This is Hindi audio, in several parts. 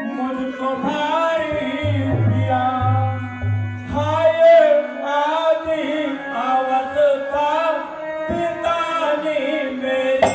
मुझको भारी पिया हाय आदि अवस्था पितानी मेरी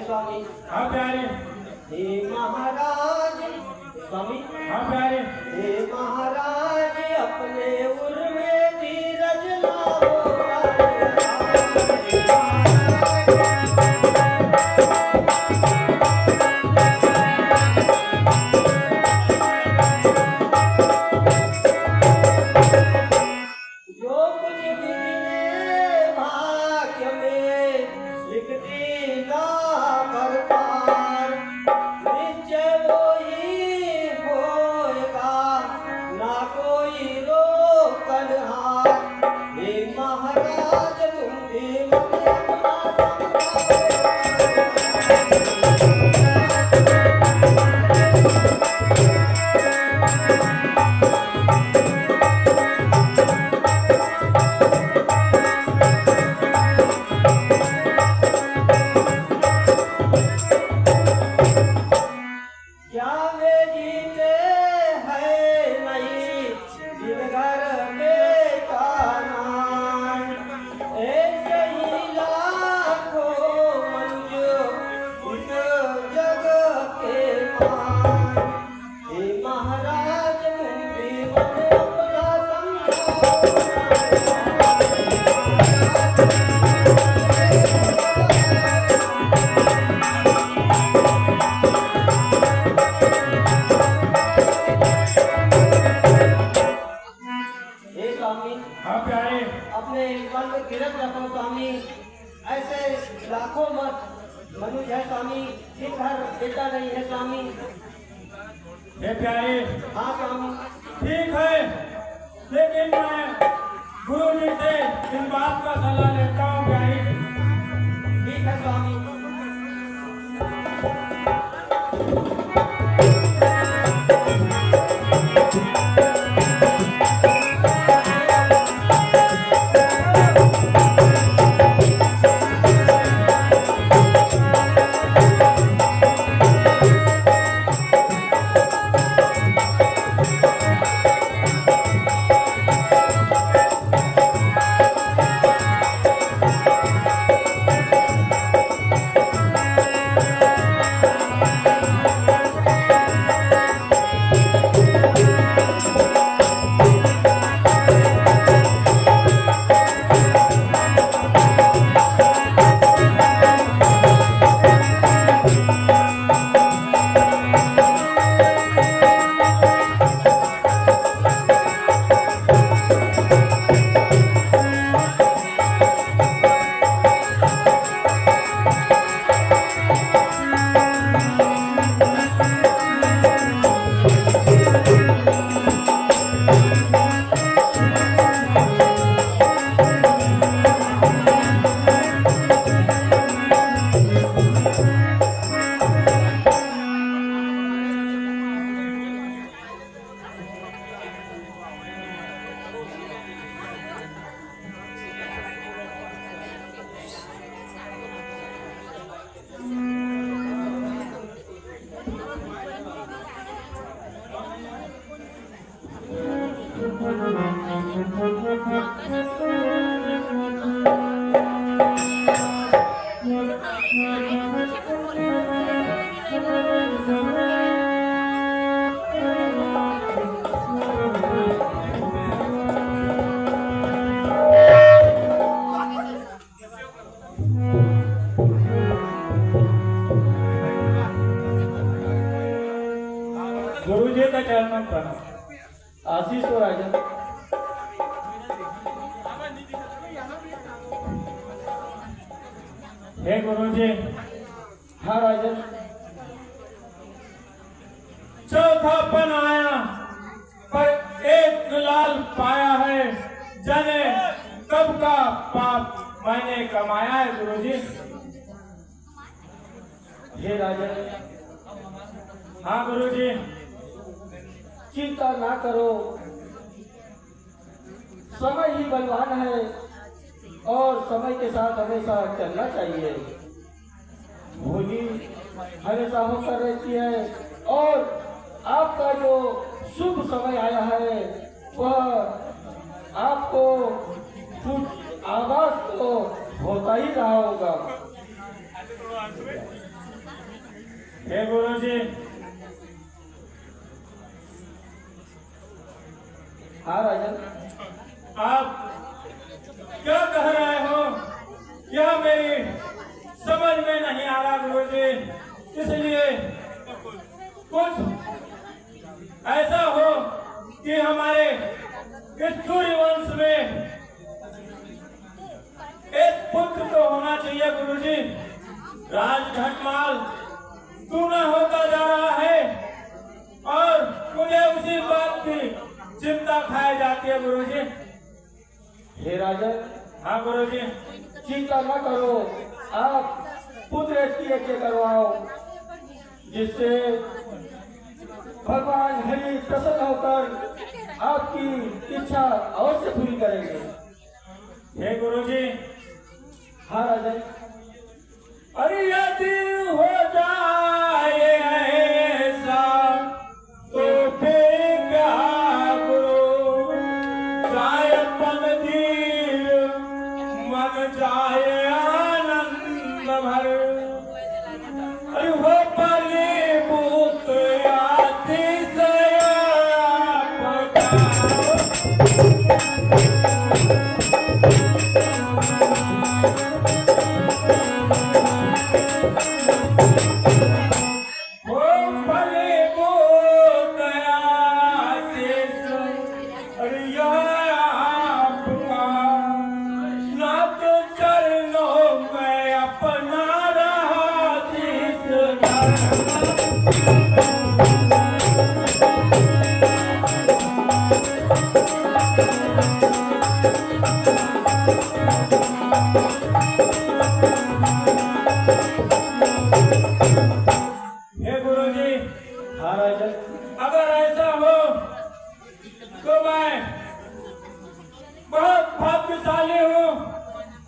स्वामी। हाँ प्यारे। हे महाराज स्वामी। हाँ प्यारे। हे महाराज अपने उर में धीरज लाओ। लाखों मनुष्य है स्वामी, एक घर बेटा नहीं है स्वामी। हे प्यारे। हाँ स्वामी। ठीक है, लेकिन मैं गुरु जी से इस बात का सलाह लेता हूँ प्यारे। ठीक है स्वामी। गुरुजी का चरणों प्रणाम। आशीष हो राजन। हे गुरुजी, हाँ राजन। चौथापन आया पर एक लाल पाया है, जाने कब का पाप मैंने कमाया है गुरुजी। हे राजन, हाँ गुरुजी। चिंता ना करो, समय ही बलवान है और समय के साथ हमेशा चलना चाहिए। होली हमेशा होकर रहती है और आपका जो शुभ समय आया है वह आपको कुछ आवाज तो होता ही रहा होगा। हे गुरुजी, हाँ राजन। आप क्या कह रहे हो यह मेरी समझ में नहीं आ रहा गुरुजी। इसलिए कुछ ऐसा हो कि हमारे इस सूर्य वंश में एक पुत्र तो होना चाहिए गुरुजी। राज घटमाल दूना होता जा रहा है और मुझे उसी बात की चिंता खाई जाती है गुरुजी। हे राजन, हाँ गुरुजी। चिंता न करो, आप पुत्र यज्ञ करवाओ जिससे भगवान हरि प्रसन्न होकर आपकी इच्छा अवश्य पूरी करेंगे। हे गुरुजी। हाँ राजन। अरे यदि हो जाए ऐसा तो फिर क्या गुरु, जाए मंदिर मन जाए आनंद भर। अरे हो पली भूत अतिशय आपका। अगर ऐसा हो तो मैं बहुत भाग्यशाली हूँ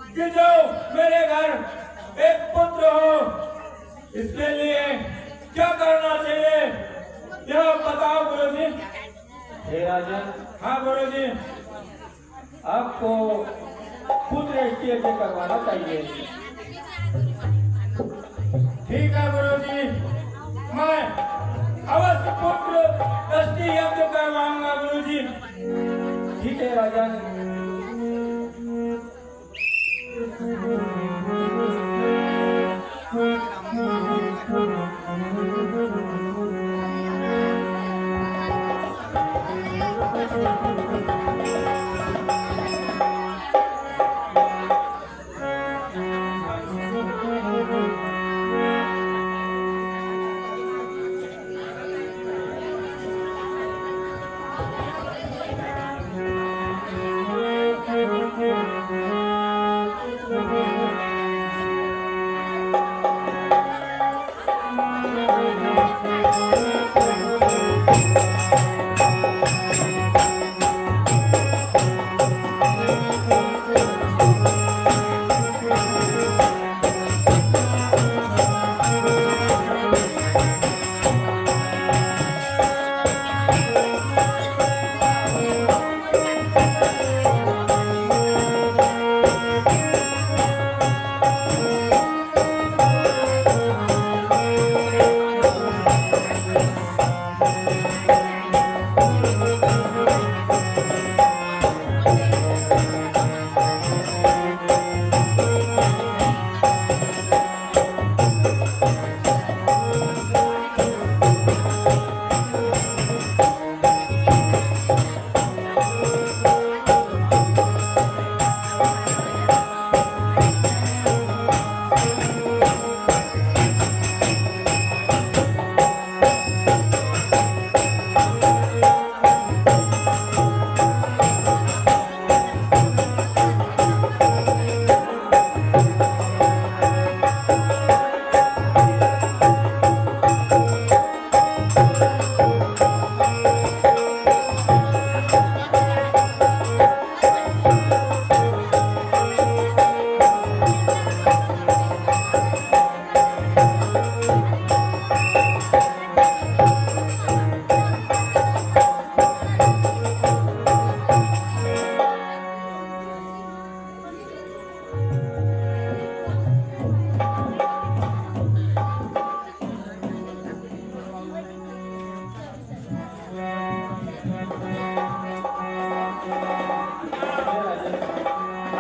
कि जो मेरे घर एक पुत्र हो। इसके लिए क्या करना चाहिए यह बताओ गुरुजी। हे राजन, हाँ गुरुजी। आपको पुत्र यज्ञ करवाना चाहिए। ठीक है गुरुजी, मैं अवश्य पुत्र दृष्टि यज्ञ करवाऊंगा गुरुजी। ठीक है राजन।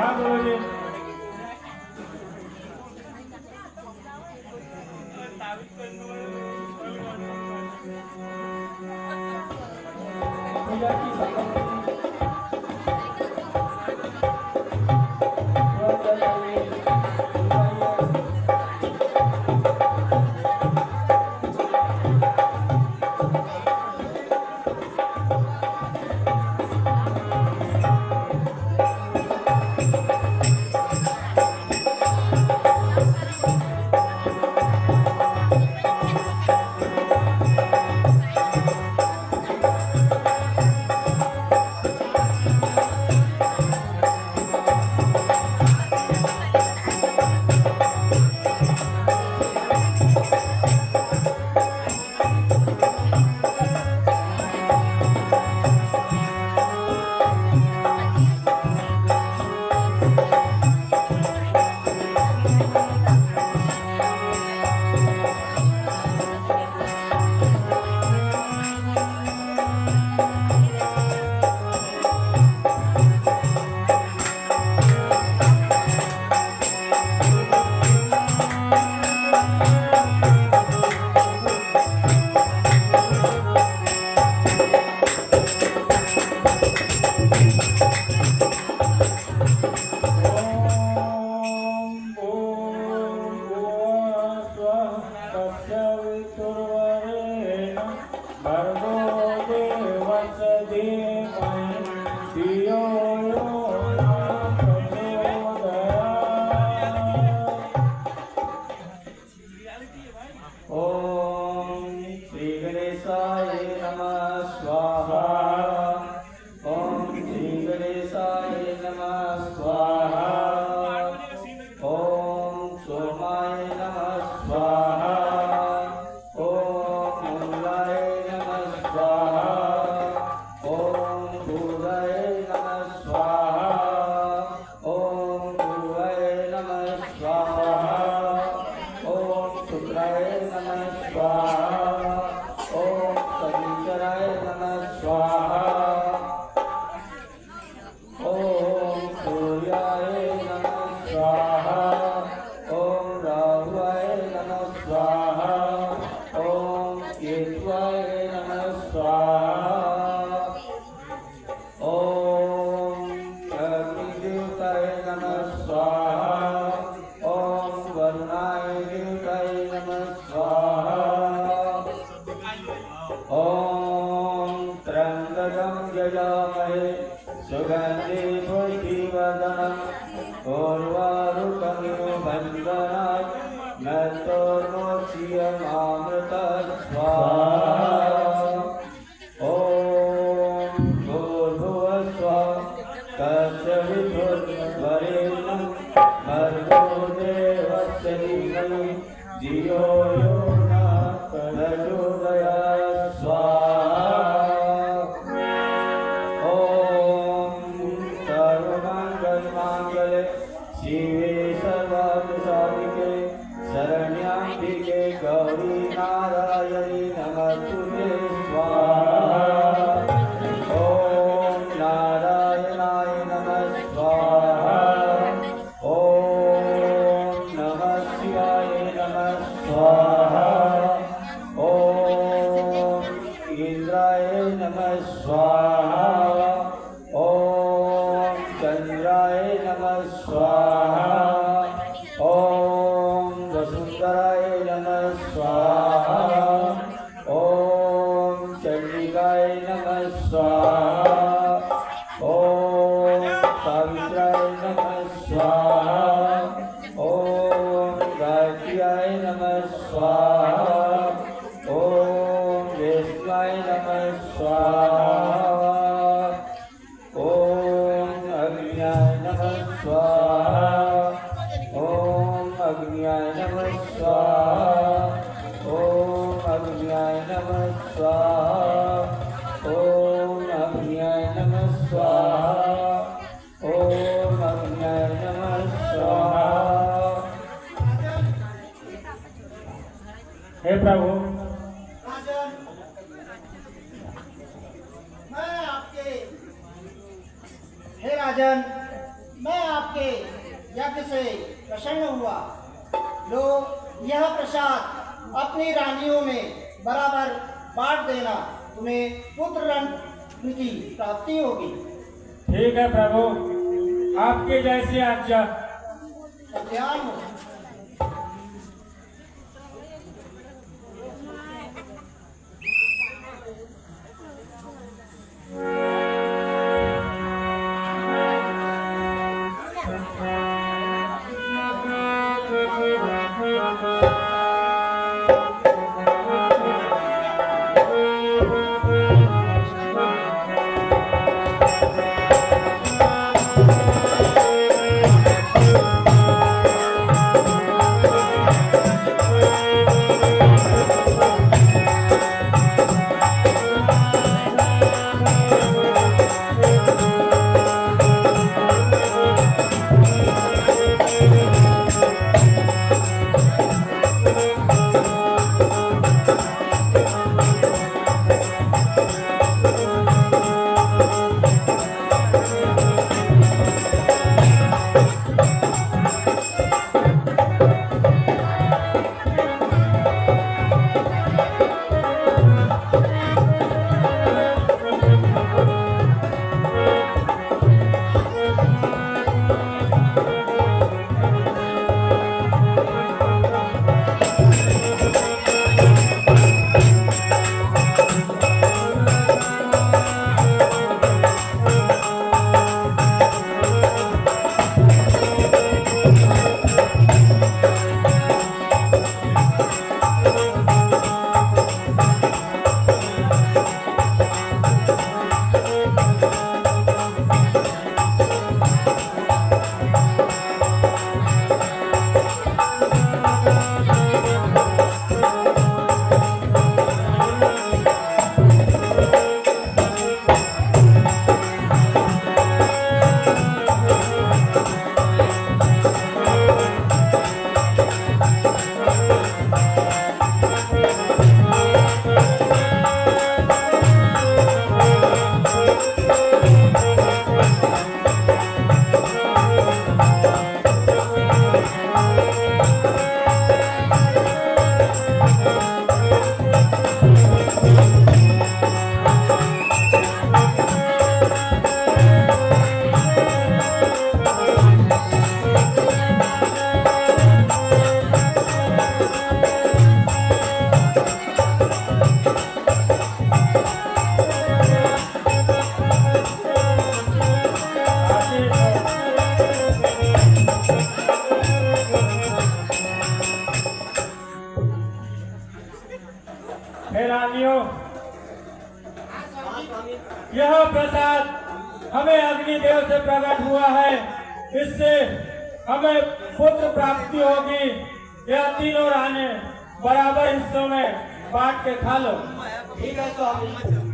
हाँ गुरुजी। पूजा की सामग्री सुगंधि पुष्टिवर्धनम् उर्वारुकमिव बन्धनात् नतोर्मोक्ष्यमामृतः स्वाहा। ॐ भूर्भुवः स्वः तत्सवितुर्वरेण्यं भर्गो देवस्य धीमहि धियो यो न प्रचोदयात् स्वाहा। शिवे सर्वार्थसाधिके शरण्याम्बिके गौरी नारायणी नमस्तुते स्वाहा। ॐ नारायणाय नमः स्वाहा। ॐ नमः शिवाय नमः स्वाहा। ॐ इंद्राय नमः स्वाहा। ॐ चंद्राय नमः स्वाहा। ॐ वसुंधराय नमः स्वाहा। ॐ चंडिकाय नमः स्वाहा। ॐ सावित्राय नमः स्वाहा। ॐ गायत्र्याय नमः स्वाहा। ॐ वैष्णवाय नमः स्वाहा। स्वाहा। ॐ अग्न्याय नमः स्वाहा। ॐ अग्न्याय नमः स्वाहा। ॐ अग्न्याय नमः स्वाहा। ॐ अग्न्याय नमः स्वाहा। प्रभु। राजन, मैं आपके हे राजन, मैं आपके यज्ञ से प्रसन्न हुआ। लो, यह प्रसाद अपनी रानियों में बराबर बांट देना, तुम्हें पुत्र रत्न की प्राप्ति होगी। ठीक है प्रभु, आपकी जैसी आज्ञा। कल्याण हो। यह प्रसाद हमें अग्निदेव से प्रकट हुआ है, इससे हमें पुत्र प्राप्ति होगी। यह तीनों रानी बराबर हिस्सों में बांट के खा लो। ठीक है स्वामी।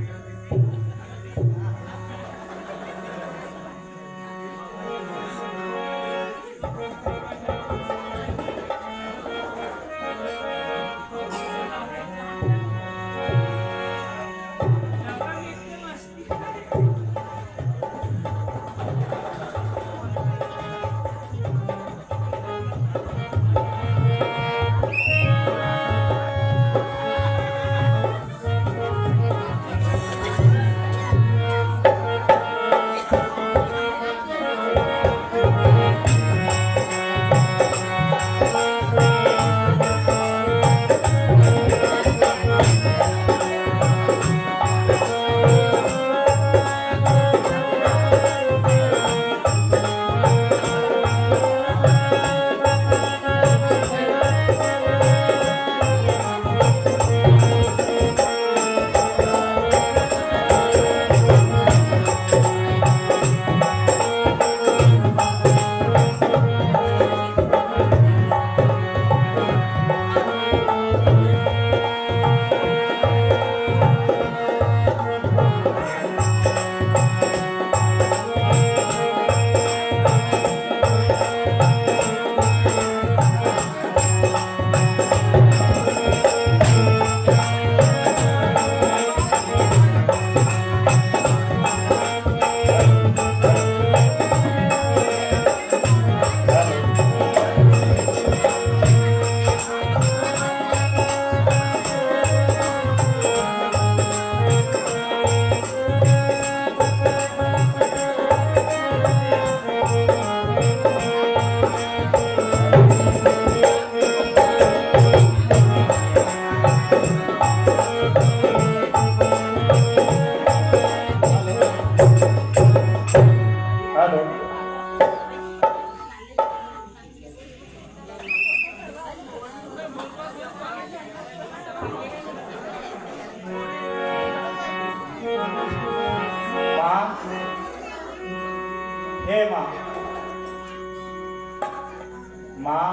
माँ,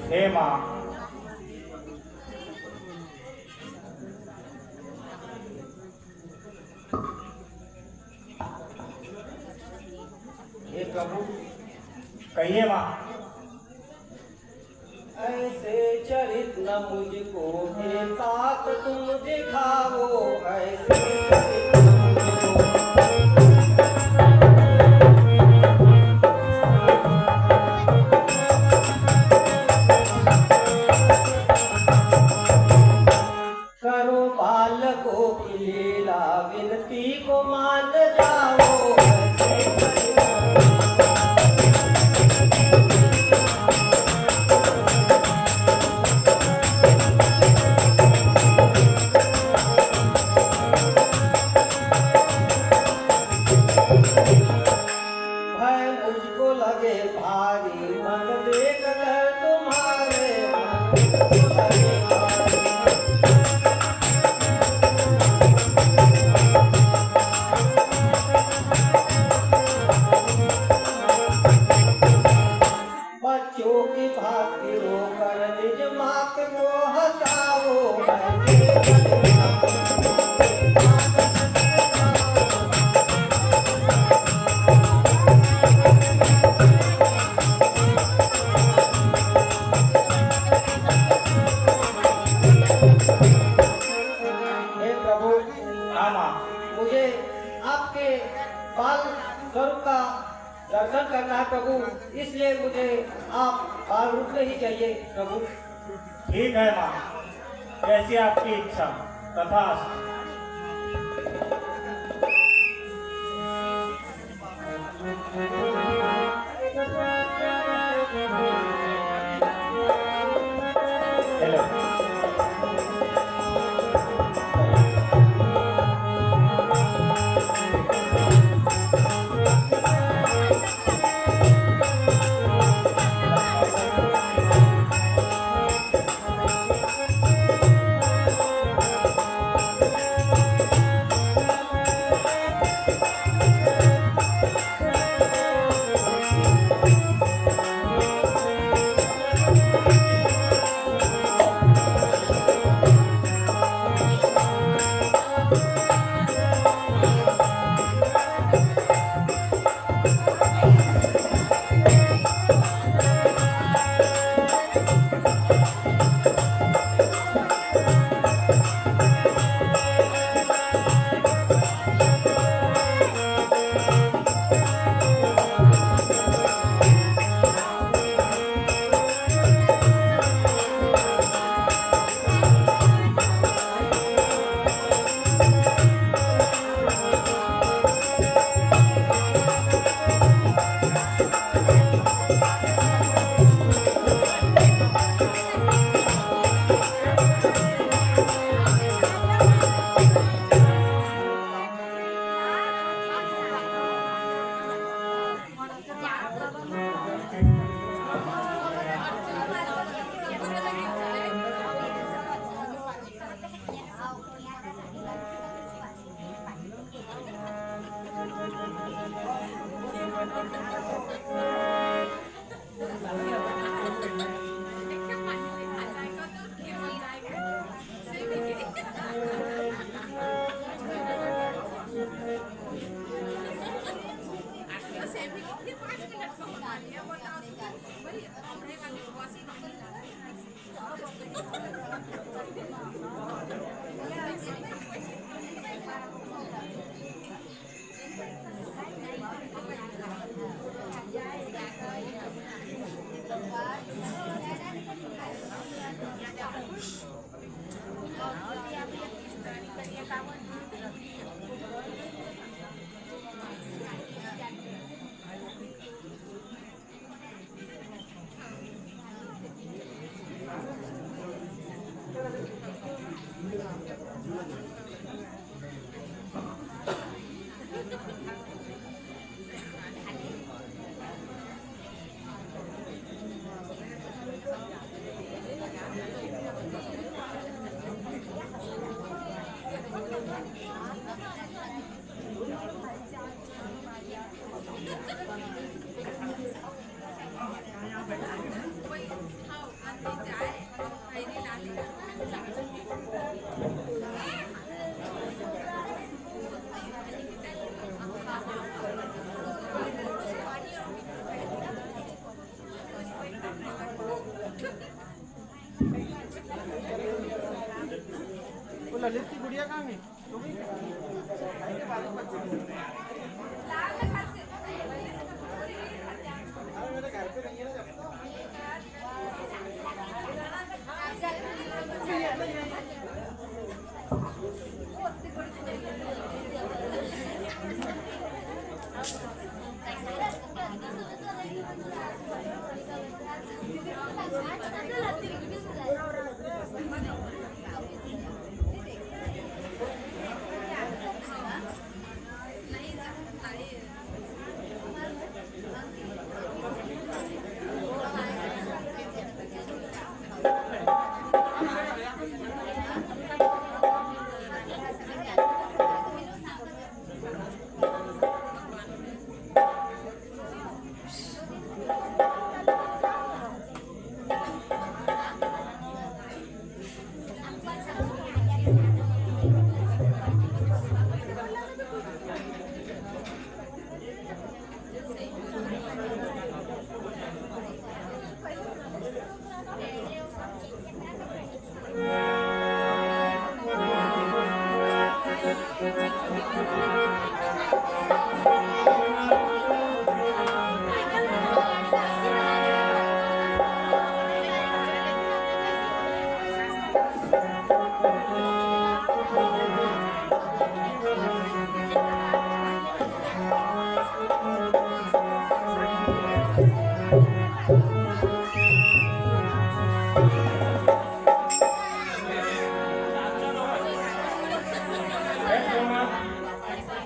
हे माँ, हे प्रभु, कहिए माँ। ऐसे चरित न मुझको हे तात तुम दिखाओ, ऐसे चरित न मुझको। करो बालकों की लीला, विनती को मान जाओ, ऐसे चरित न भय मुझको लगे भारी, मन देख कर तुम्हारे, मन मुझको लगे भारी। बच्चों की भांति रोकर निज मात को हंसाओ, ऐसे चरित न हे प्रभु, हाँ माँ, मुझे आपके बाल स्वरूप का दर्शन करना है प्रभु, इसलिए मुझे आप बाल रूप में ही चाहिए प्रभु। ठीक है माँ, जैसी आपकी इच्छा। तथास्तु। हेलो।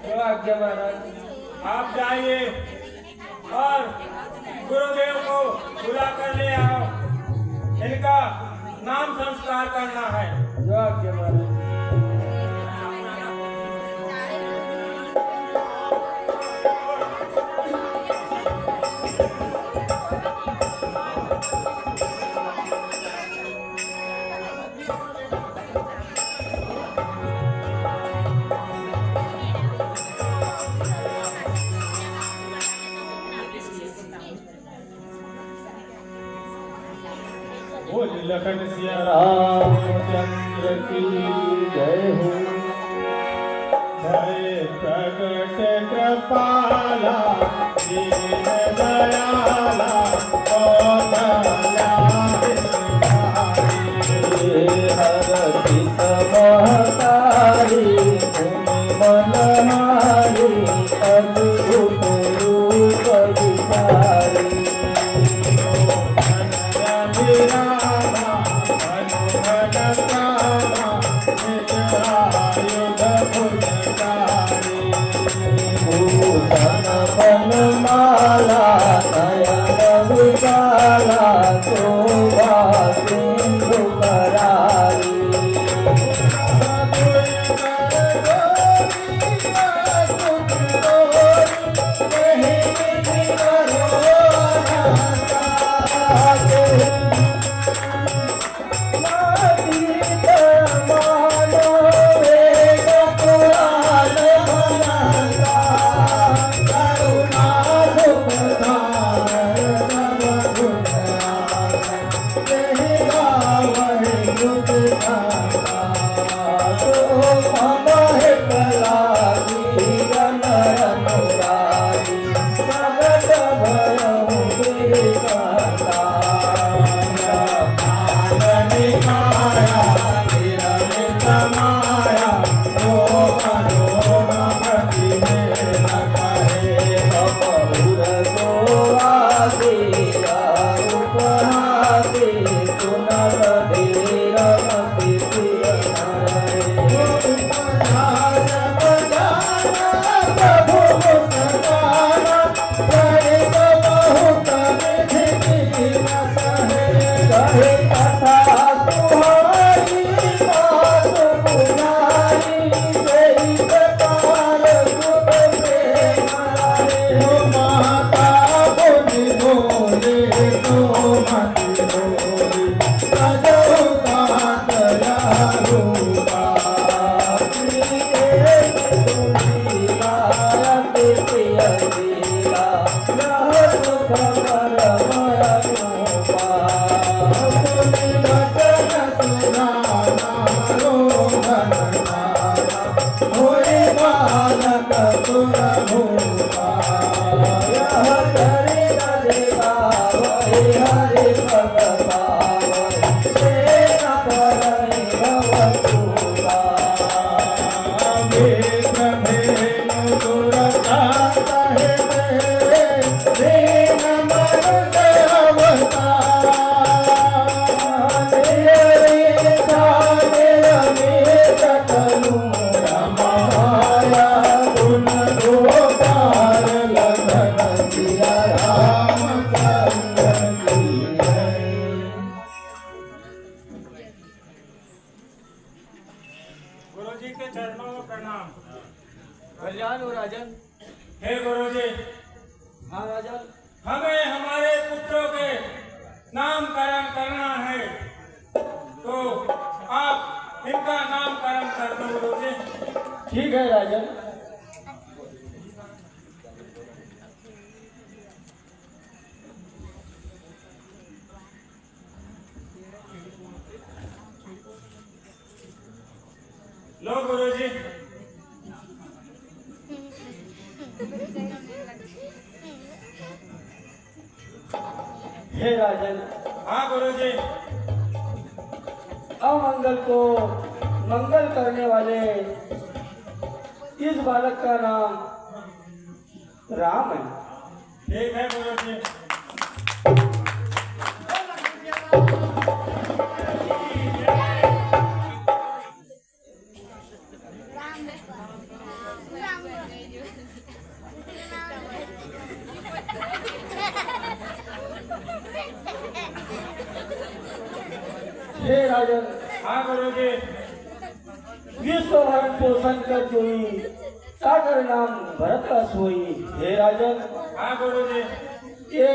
जो आज्ञा महाराज। आप जाइए और गुरुदेव को बुला कर ले आओ, इनका नाम संस्कार करना है। जो आज्ञा महाराज। बोल लखन सिया रामचंद्र की जय हो। भय प्रगट कृपाला दीन दयाला हरसित महतारी भूमि मनहारी अद्भुत रूप विचारी। माला नयन विशाला शोभा सिंधु करारी। मानो वेग पुराण सुन होता यह करे न देवा वही हरे पद पावै तेरा परमे भवतुला मित्र भेनु दुरता कहे दीन मन अवतार तेरे काले अमित तनु रमाया गुण गोपाल लगन सिया राम चंद्र की है। गुरु जी के चरणों में प्रणाम। कल्याण हो राजन। हे गुरु जी, हाँ राजन। हमें हमारे पुत्रों के नामकरण करना है, तो आप इनका नामकरण कर दो गुरु जी। ठीक है राजन। लो गुरु जी। हे राजन, हाँ गुरु जी। अमंगल को मंगल करने वाले इस बालक का नाम राम है। ठीक है गुरु जी। हे राजन, हाँ गुरु जी। विश्व भरण पोषण कर जोई सागर नाम भरत का सोई। हे राजन, हाँ गुरु जी। ये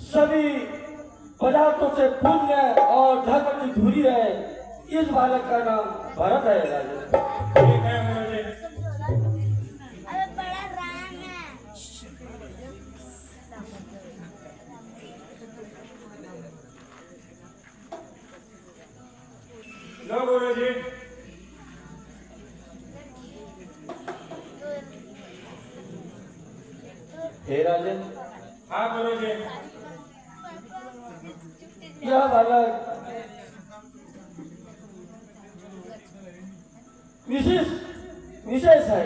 सभी पदार्थों से पुण्य और धर्म की धुरी है। इस बालक का नाम भरत है राजन। ठीक है गुरु जी। अबे बड़ा राम है। लो गुरु जी। हे राजन, हाँ गुरु जी। यह बालक विशेष है।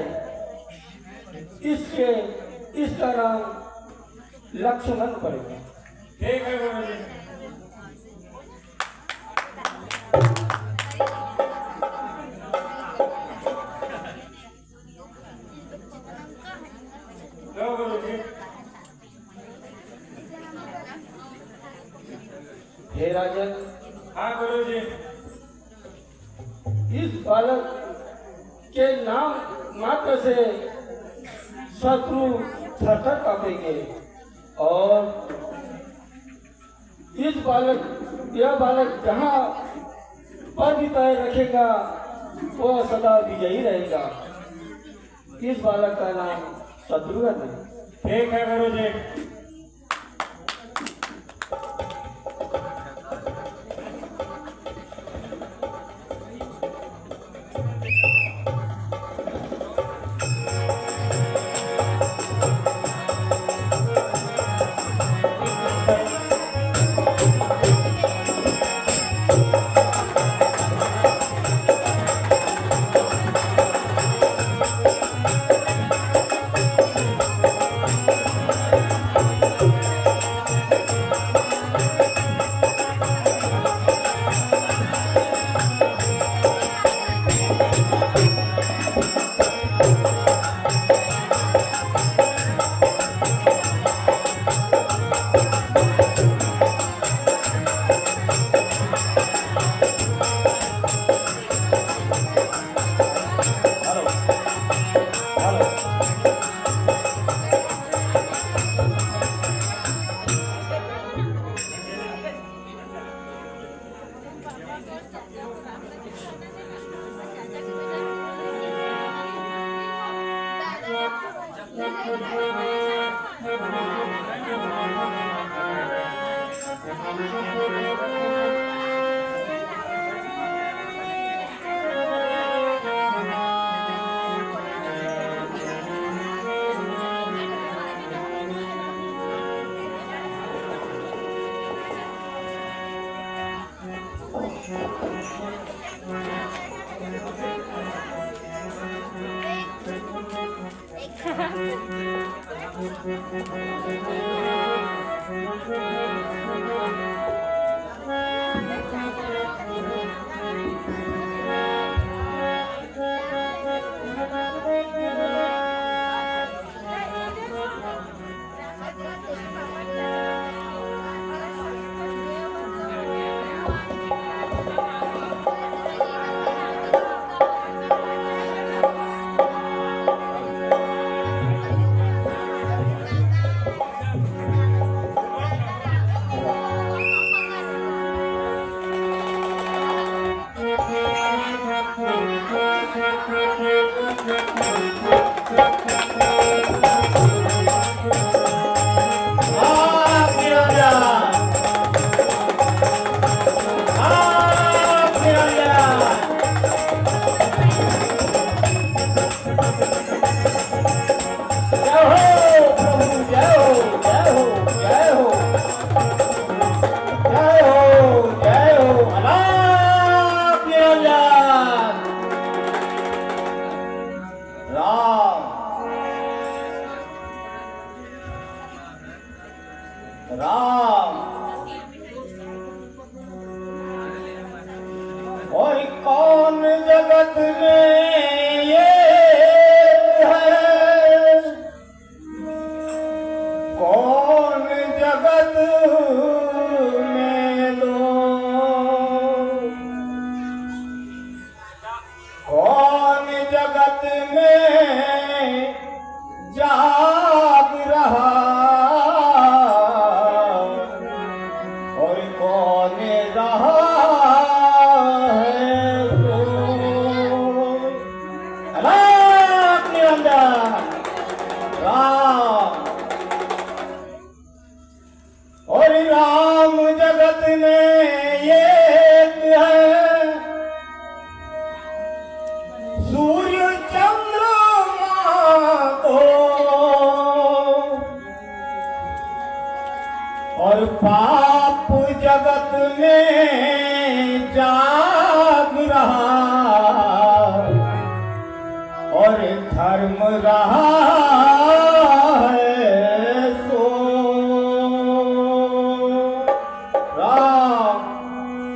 इसका नाम लक्ष्मण पड़ेगा। ठीक है गुरु जी। लो गुरु जी। हे राजन, हाँ गुरु जी। इस बालक के नाम मात्र से शत्रु थरथर कांपेंगे और यह बालक जहाँ पर भी पैर रखेगा वह सदा विजयी रहेगा। इस बालक का नाम शत्रुघ्न है। ठीक है गुरु जी। राम और कौन जगत में ये है, कौन जगत में दो, कौन जगत में जाग रहा और कौन रहा है सोए। अपने अंदर राम और राम जगत में एक है, सूर्य चंद्रमा को और पाप जगत में जाग रहा और धर्म रहा है सो। राम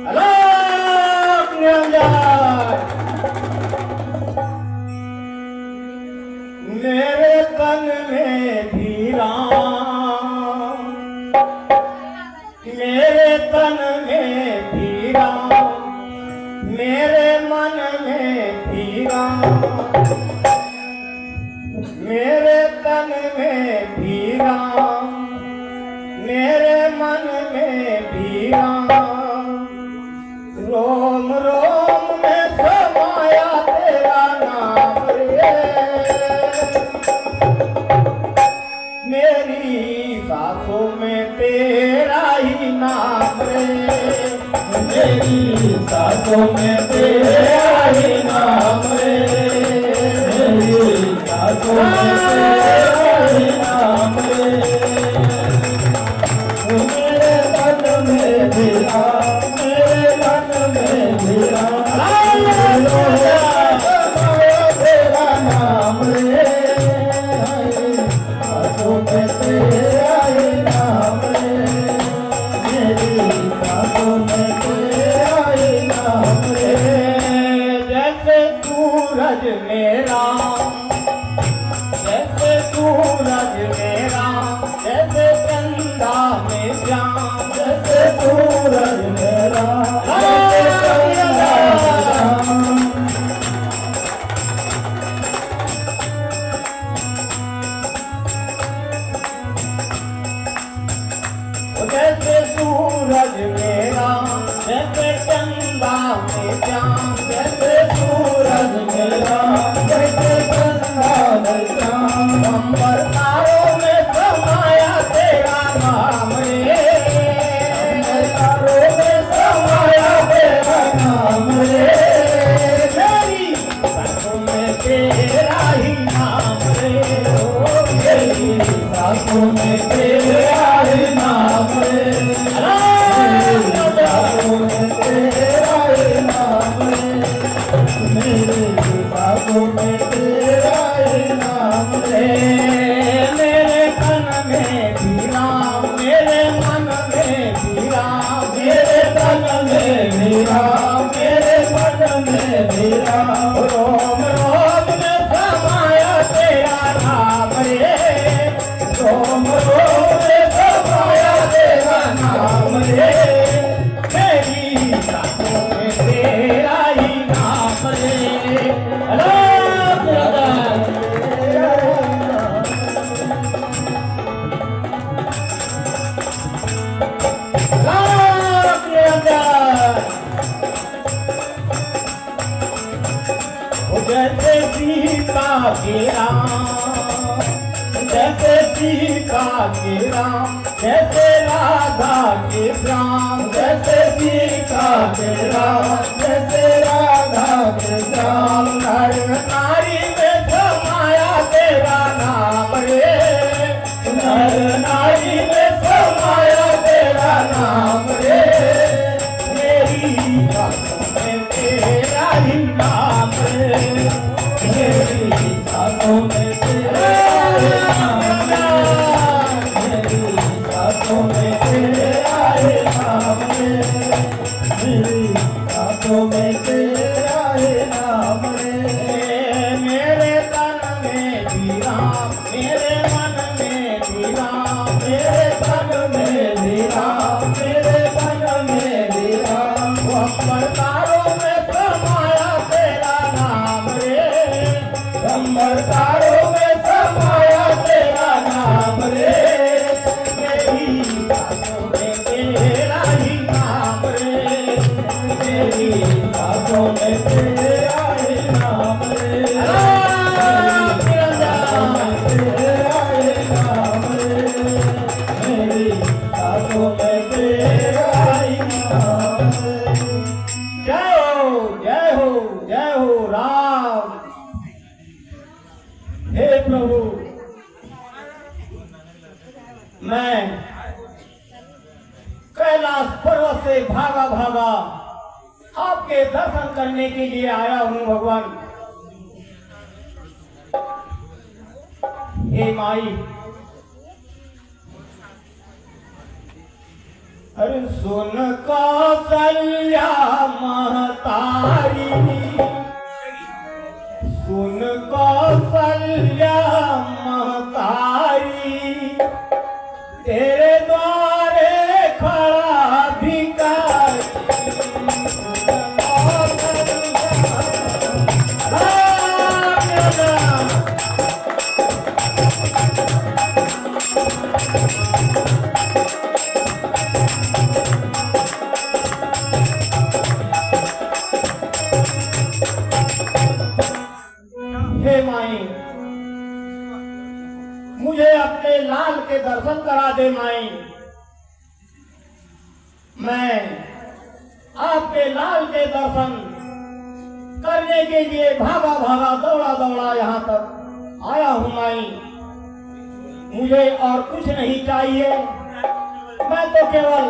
अलग निरंजन मेरे तन में भी राम, मेरे तन में भी राम, मेरे मन में भी राम, मेरे तन में भी राम, मेरे मन में भी राम, रोम रोम में समाया तेरा नाम रे, मेरी सांसों में तेरा ही नाम रे, मेरी सांसों में तेरा ही नाम रे, मेरी सांसों में तेरा ही नाम रे, मेरे तन में भी राम, मेरे मन में भी राम, तेरा नाम रे, सांसों में तेरा ही नाम रे, मेरी सांसों में तेरा ही नाम रे। जैसे सूरज मेरा, जैसे सूरज मेरा, जैसे चंदा में श्याम, जैसे सूरज मेरा, जैसे चंदा में श्याम, जैसे सूरज मेरा, जैसे चंदा में श्याम, जैसे सूरज मेरा, जैसे चंदा में श्याम, अंबर तारों में समाया तेरा नाम रे, तारों में समाया तेरा नाम रे, मेरी सांसों में तेरा ही नाम रे, ओ मेरी सांसों में तेरा ही नाम रे, मेरी सांसों में तेरा ही नाम रे, मेरी सांसों में तेरा ही नाम रे। रोम रोम में समाया तेरा नाम रे, रोम रोम में समाया तेरा नाम रे, मेरी सांसों में तेरा ही नाम रे। अल्लाह के अंदर जैसे सीता के राम, जैसे सीता के राम, जैसे राधा के श्याम, जैसे सीता के राम, जैसे राधा के श्याम, नर नारी में समाया तेरा नाम रे, नर नारी में समाया तेरा नाम रे, मेरी सांसों में तेरा ही नाम रे, मेरी सांसों में तेरा ही नाम रे, मेरी सांसों में तेरा ही नाम रे, मेरी सांसों में तेरा ही नाम रे, मेरे तन में भी राम, मेरे मन में भी राम, मेरे तन में भी राम, मेरे मन में भी राम, वो अवतारों में समाया तेरा नाम रे, अवतारों में समाया तेरा नाम रे, मेरी सांसों में तेरा ही नाम रे, मेरी सांसों में तेरा ही नाम रे, मेरी सांसों में तेरा ही नाम रे, मेरी सांसों में तेरा ही नाम रे। जय हो जय हो जय हो राम। हे प्रभु, मैं कैलाश पर्वत से भागा भागा आपके दर्शन करने के लिए आया हूँ भगवान। हे माई, अरे सुन कौशल्या महतारी, सुन कौशल्या महतारी, तेरे द्वारे खड़ा भिखारी, हे माई, मुझे अपने लाल के दर्शन करा दे माई। मैं आपके लाल के दर्शन करने के लिए भागा भागा दौड़ा दौड़ा यहाँ तक आया हूँ माई। मुझे और कुछ नहीं चाहिए, मैं तो केवल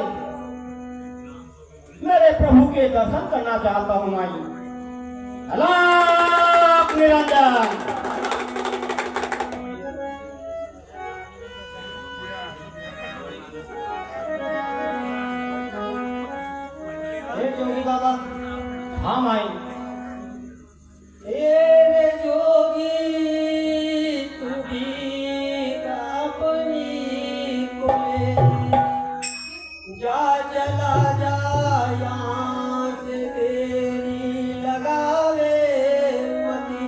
मेरे प्रभु के दर्शन करना चाहता हूँ माई। अल्लाह निरंजन। जोगी बाबा, हाँ माई। तेरे जोगी तू भी अपनी को ले, जा चला जा यहाँ से तेरी लगावे मती,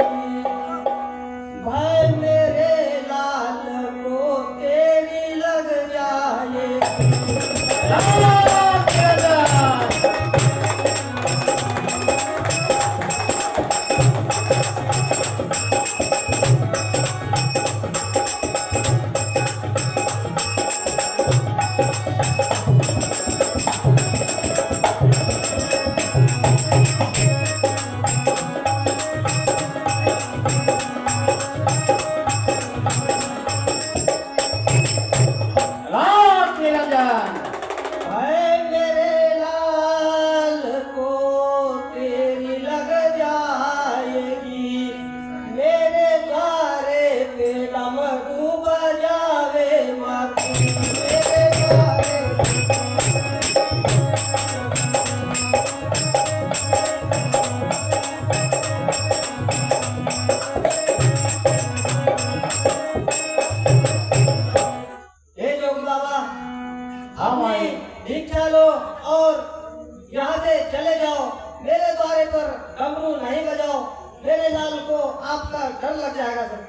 आपका डर लग जाएगा सर।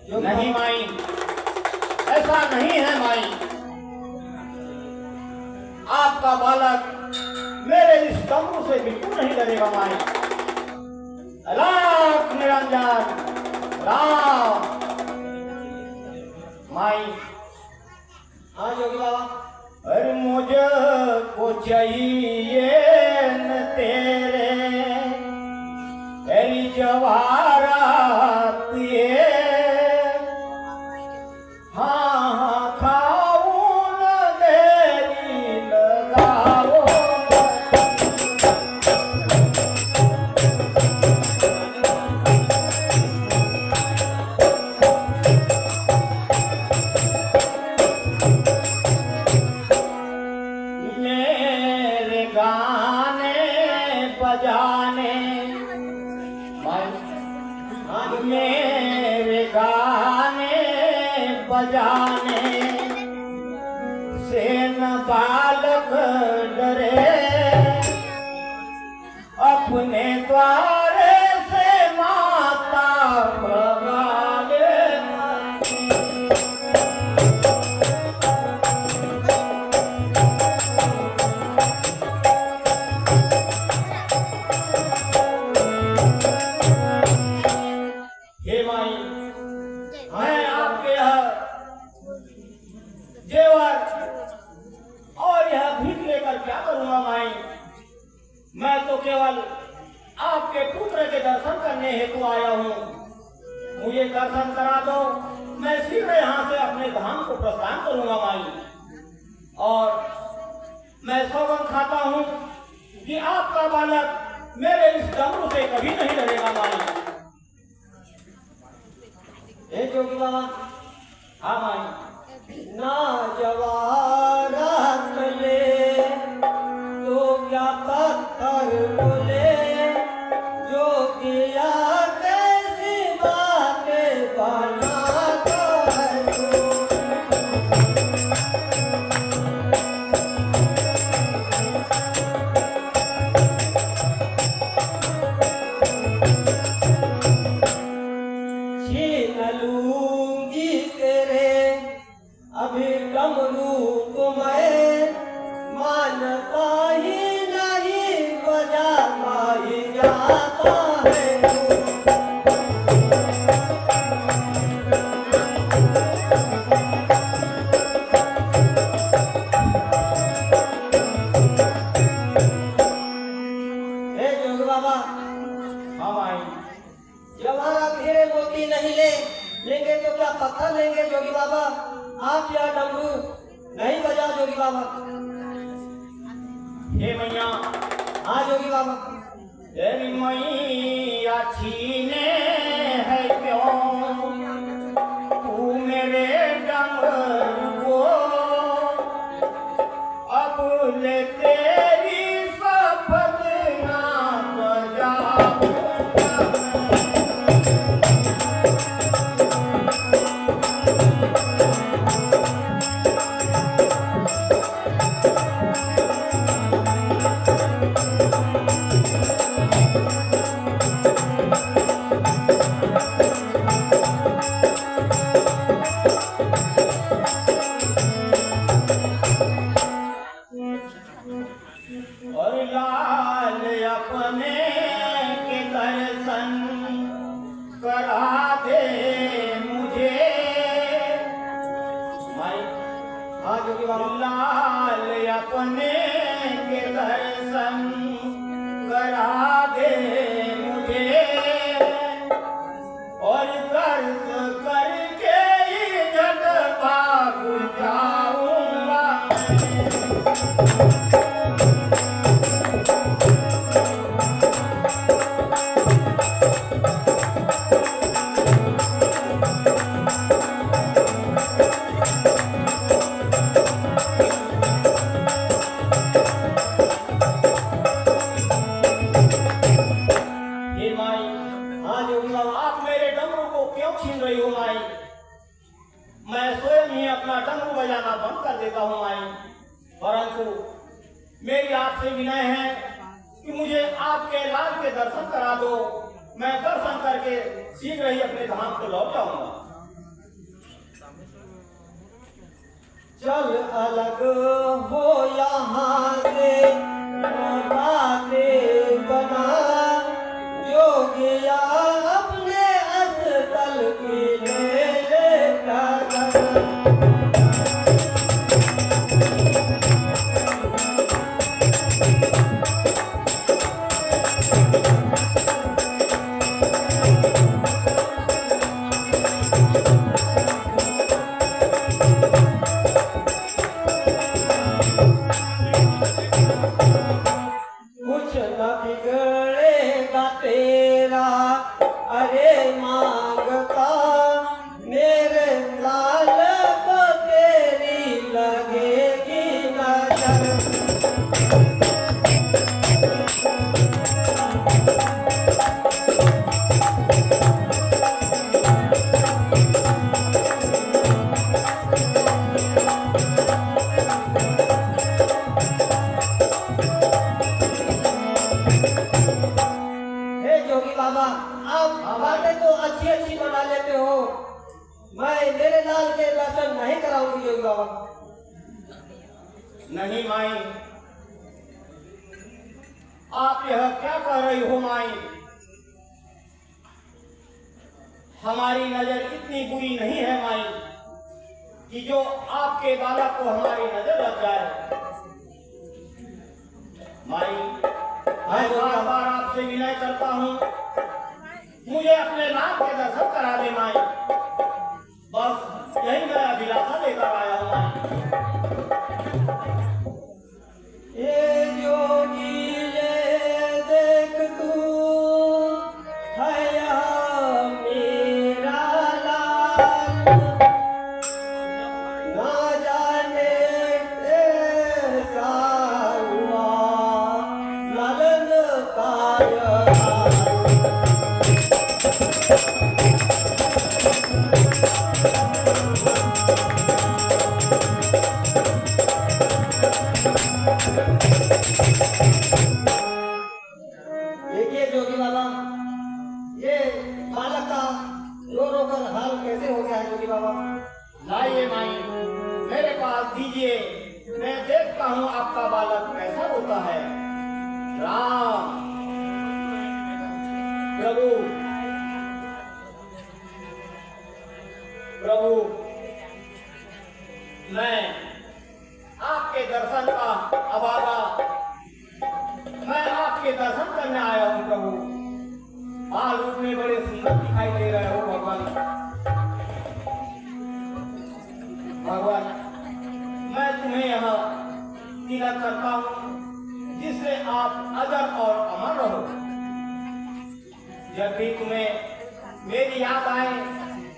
योगी नहीं बाबा, माई, ऐसा नहीं है माई। आपका बालक मेरे इस डमरू से बिल्कुल नहीं डरेगा माई। लाख निरंजन राम। माई, हाँ योगी बाबा, अरे मुझको चाहिए न तेरी जवाहरात ये। हाँ हाँ खाऊं न देरी लगाओ। मेरे गाने बजाने मेरे गाने बजाने से न बालक डरे। अपने द्वारे से माता भगावे। हे माई, मैं आपके यह जेवर और यह भीख लेकर क्या करूंगा माई। मैं तो केवल आपके पुत्र के दर्शन करने हेतु आया हूँ। मुझे दर्शन करा दो, मैं शीघ्र यहाँ से अपने धाम को प्रस्थान करूंगा माई। और मैं सौगंध खाता हूँ कि आपका बालक मेरे इस डमरू से कभी नहीं डरेगा माई। हे योगी बाबा, हाँ माई। ना जवाहरात ले तो क्या पत्थर बोले, जो किया कैसी बातें बनाता है तू। छीन लूंगी तेरे अभी डमरू को मैं, मानता ही नहीं बजाता ही जाता है तू। हे जोगी बाबा, हाँ माई। जवाहरात हीरे मोती नहीं लेंगे तो क्या पत्थर लेंगे जोगी बाबा। आप यह डमरू नहीं बजा जोगी बाबा। हे मैया, हाँ जोगी बाबा, तेरी मैया छीने है क्यों तू मेरे डमरू को। अब ले तेरी शपथ ना बजाऊंगा। और लाल अपने के दर्शन करा दे मुझे। माई, हाँ जोगी बाबा, लाल अपने के दर्शन करा दे मुझे। और दर्श करके ही झट भाग जाऊंगा। हे माई, हाँ जोगी बाबा, आप मेरे डमरू को क्यों छीन रही हो माई। मैं स्वयं ही अपना डमरू बजाना बंद कर देता हूँ माई। परंतु मेरी आपसे विनय है कि मुझे आपके लाल के दर्शन करा दो। मैं दर्शन करके करके शीघ्र ही अपने धाम को लौट जाऊंगा। चल अलग हो यहाँ से बातें बना, जोगिया अपने अस्तल की ले कर। कुछ न बिगड़ेगा तेरा, अरे मांगता मेरे लाल को तेरी लगेगी नजर। हे जोगी बाबा, आप बातें तो अच्छी अच्छी बना लेते हो, मैं मेरे लाल के दर्शन नहीं कराऊंगी जोगी बाबा। नहीं माई, आप यह क्या कह रही हो माई? हमारी नजर इतनी बुरी नहीं है माई कि जो आपके बालक को हमारी नजर लग जाए। माई, मैं बार बार आपसे विनय करता हूँ, मुझे अपने नाम के दर्शन करा दे माई। बस यही मैं अभिलाषा लेकर आया हूँ माई। ये जोगी ये देख तू है यहाँ मेरा लाल, ना जाने कैसा हुआ लालन का यह हाल। देखिए जोगी बाबा, ये बालक का रो रो कर हाल कैसे हो गया है जोगी बाबा। लाइए माई, मेरे पास दीजिए, मैं देखता हूँ आपका बालक कैसा होता है। राम प्रभु, प्रभु, मैं आपके दर्शन का अभागा, मैं आपके दर्शन करने आया हूँ प्रभु। बाल रूप में बड़े सुंदर दिखाई दे रहे हो भगवान। भगवान, मैं तुम्हें यहाँ तिलक करता हूँ, जिससे आप अजर और अमर रहो। जब भी तुम्हें मेरी याद आए,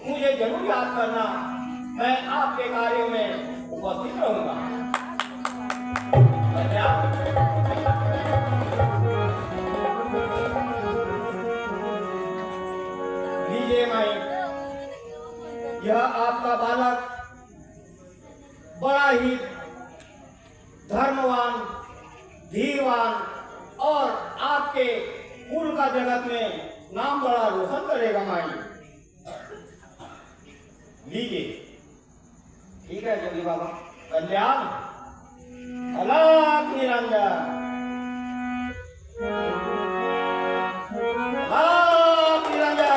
मुझे जरूर याद करना, मैं आपके कार्यों में उपस्थित रहूंगा। लीजिए माई, यह आपका बालक बड़ा ही धर्मवान, धीरवान और आपके कुल का जगत में नाम बड़ा रोशन करेगा माई। लीजिए। ठीक है जोगी बाबा। कल्याण, अलग निरंजन, अलग निरंजन।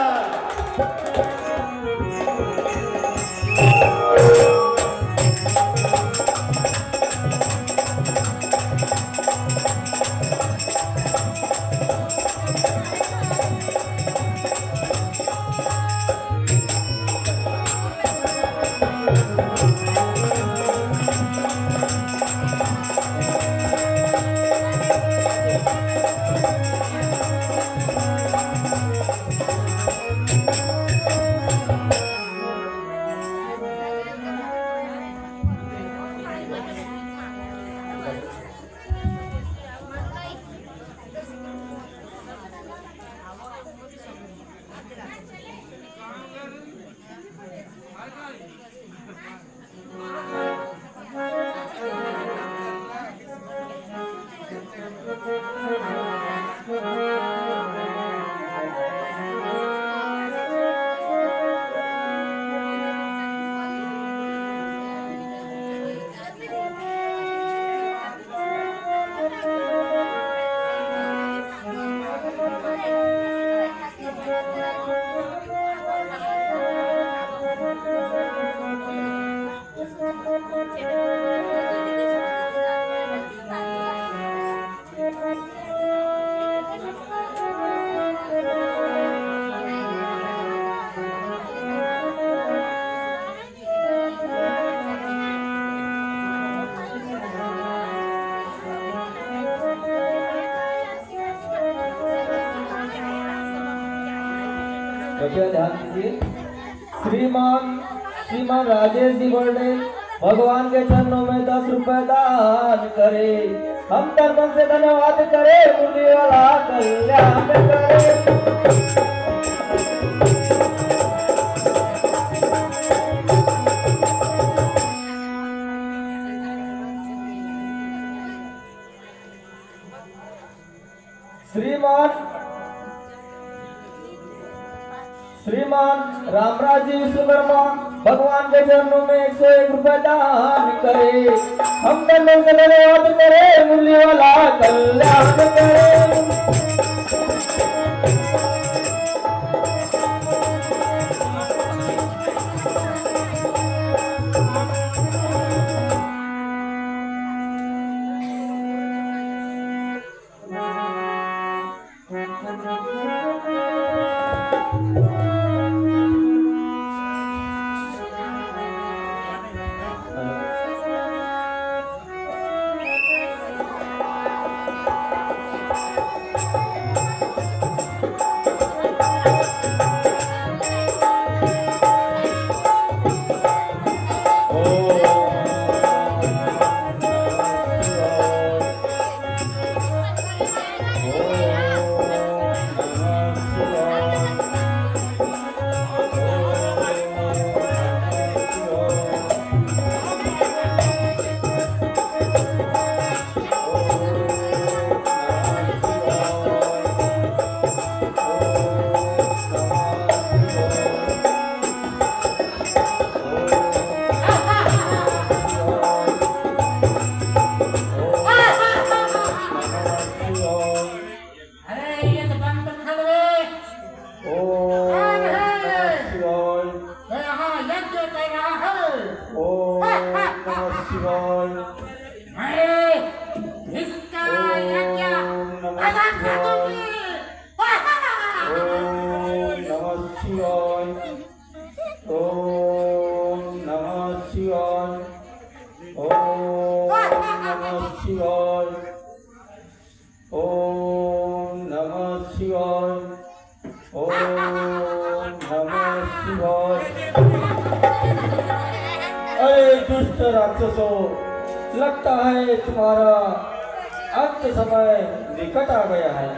कृपया ध्यान दीजिए। श्रीमान श्रीमान राजेश जी बोले भगवान के चरणों में 10 रुपए दान करे, हम तन मन से धन्यवाद करे, मुरली वाला कल्याण करे। श्रीमान श्रीमान रामराज जी विश्वकर्मा भगवान के चरणों में 101 रुपए दान करे, हम तन से धन्यवाद करे, मुरली वाला कल्याण करे। अरे दुष्ट राक्षसों, लगता है तुम्हारा अंत समय निकट आ गया है।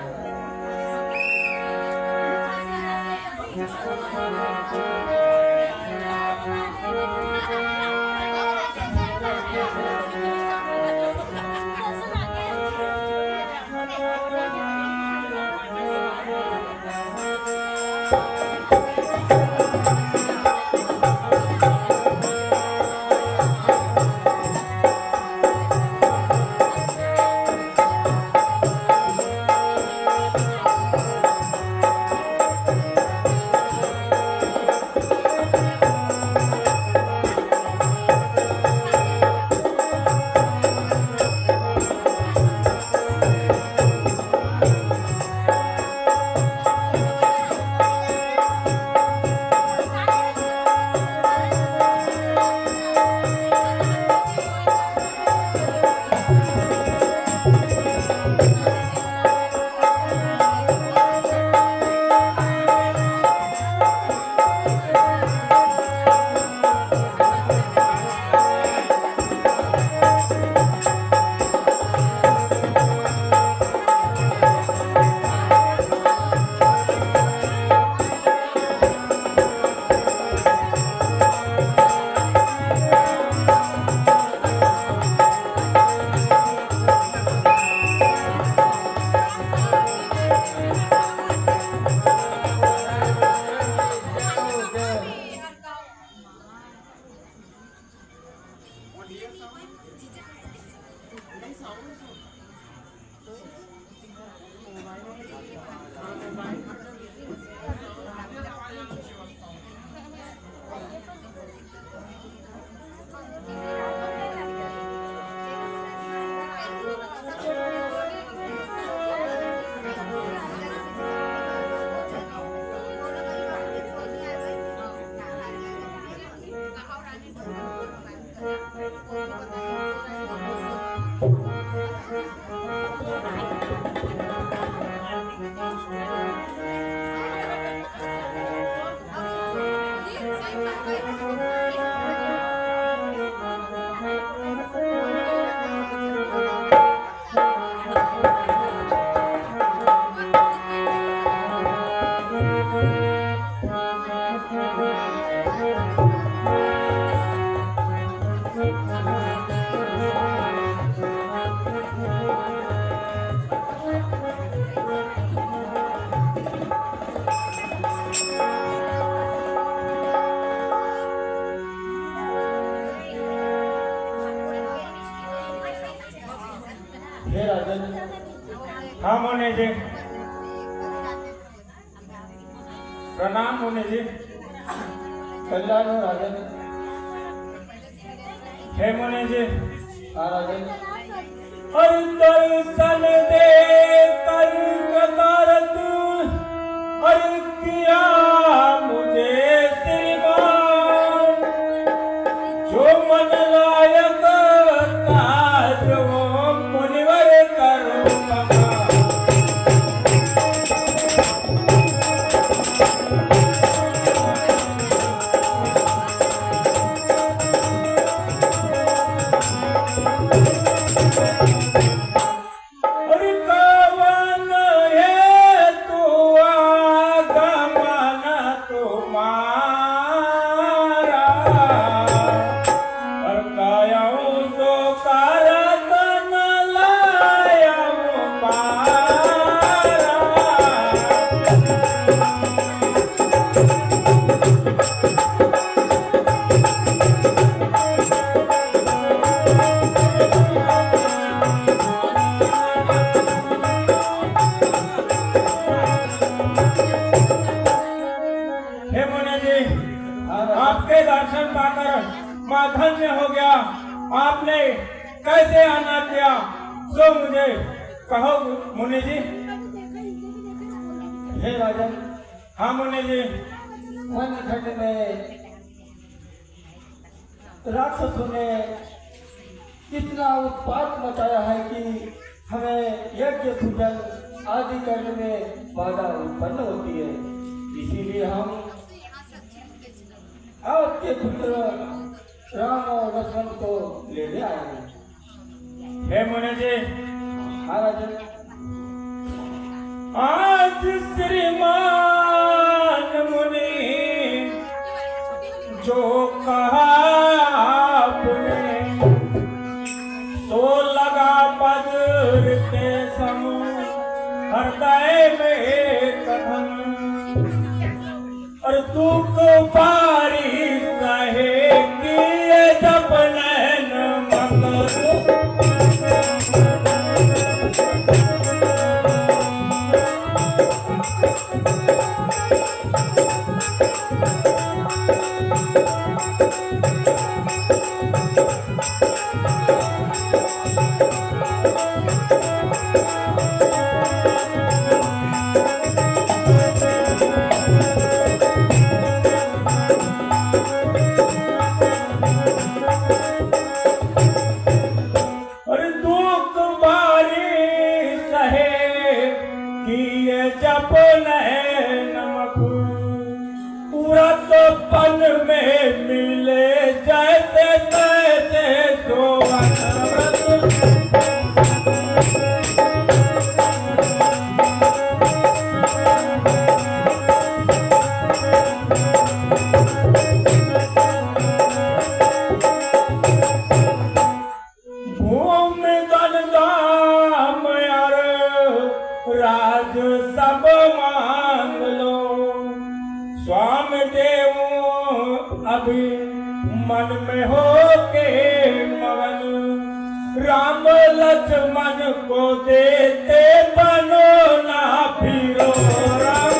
हाँ मुनि जी, प्रणाम मुनि जी। कल्याण हो राजन। हे मुनि जी, हाँ राजन। हर दर्शन दे कर करत हर किया मुझे श्रीमान, जो मन लायक काज वो मुनिवर करो कमा। अरे कवन है तू आगमन तुम्हारा, और कायऊ सो करत न लायऊ पारा। हे मुनि जी, आपके दर्शन पाकर मैं धन्य हो गया। आपने कैसे आना किया सो मुझे कहो मुनि जी। हे राजन, हाँ मुनि जी। वनखंड में राक्षसों ने कितना उत्पात मचाया है कि हमें यज्ञ पूजन आदि करने में बाधा उत्पन्न होती है। इसीलिए हम आपके पुत्र राम और लक्ष्मण को लेने आए हैं। हे मुनि जी, हाँ राजन। आज श्रीमान मुनि जो कहा आपने, सो लगा पदर के सम हृदय में कथन, और दुख पारी सहे किए जब नैन मकर। और दुख बारी सहे किए जब नमक, पूरा तो पन में मिले जैसे तैसे सोवन। भूमि दाम यार राज सब मांग लो, स्वामी देव अभी मन में हो के मगन, राम लक्ष्मण को देते बनो ना फिरो राम।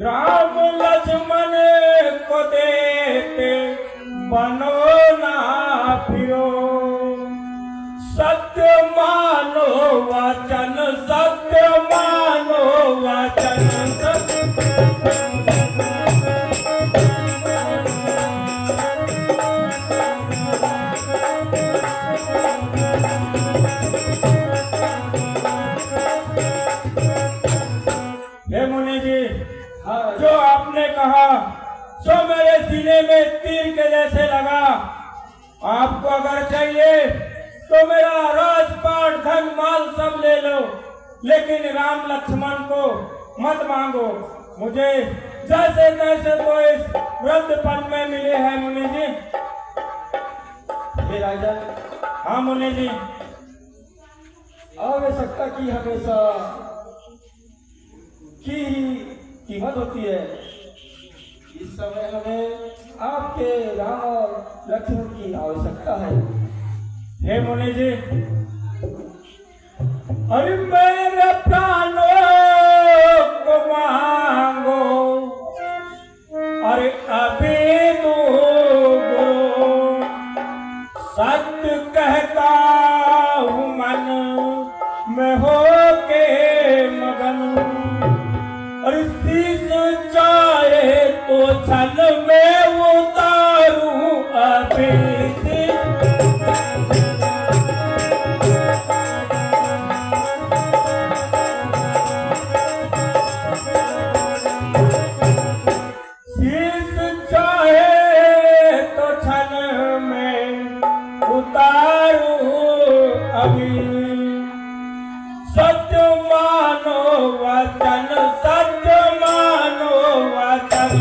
राम लक्ष्मण को देते बनो ना फिरो, सत्य मानो वचन, सत्य मानो वचन। हे मुनि जी, जो आपने कहा सो मेरे सीने में तीर के जैसे लगा। आपको अगर चाहिए तो मेरा राजपाट धन माल सब ले लो, लेकिन राम लक्ष्मण को मत मांगो। मुझे जैसे तैसे तो इस वृद्ध पद में मिले हैं मुनि जी। हे राजन, हाँ मुनि जी। आवश्यकता की हमेशा की ही कीमत होती है। इस समय हमें आपके राम और लक्ष्मण की आवश्यकता है। हे मुनि जी, अरे मेरे प्राणों को मांगो, अरे अभी दूंगो, सत्य कहता हूँ मन में हो के मगन, और शीश चाहे तो छल में उतारूं अभी शीश। शीश चाहे तो छल में उतारूं अभी, सत्य मानो वचन, सत्य मानो वचन।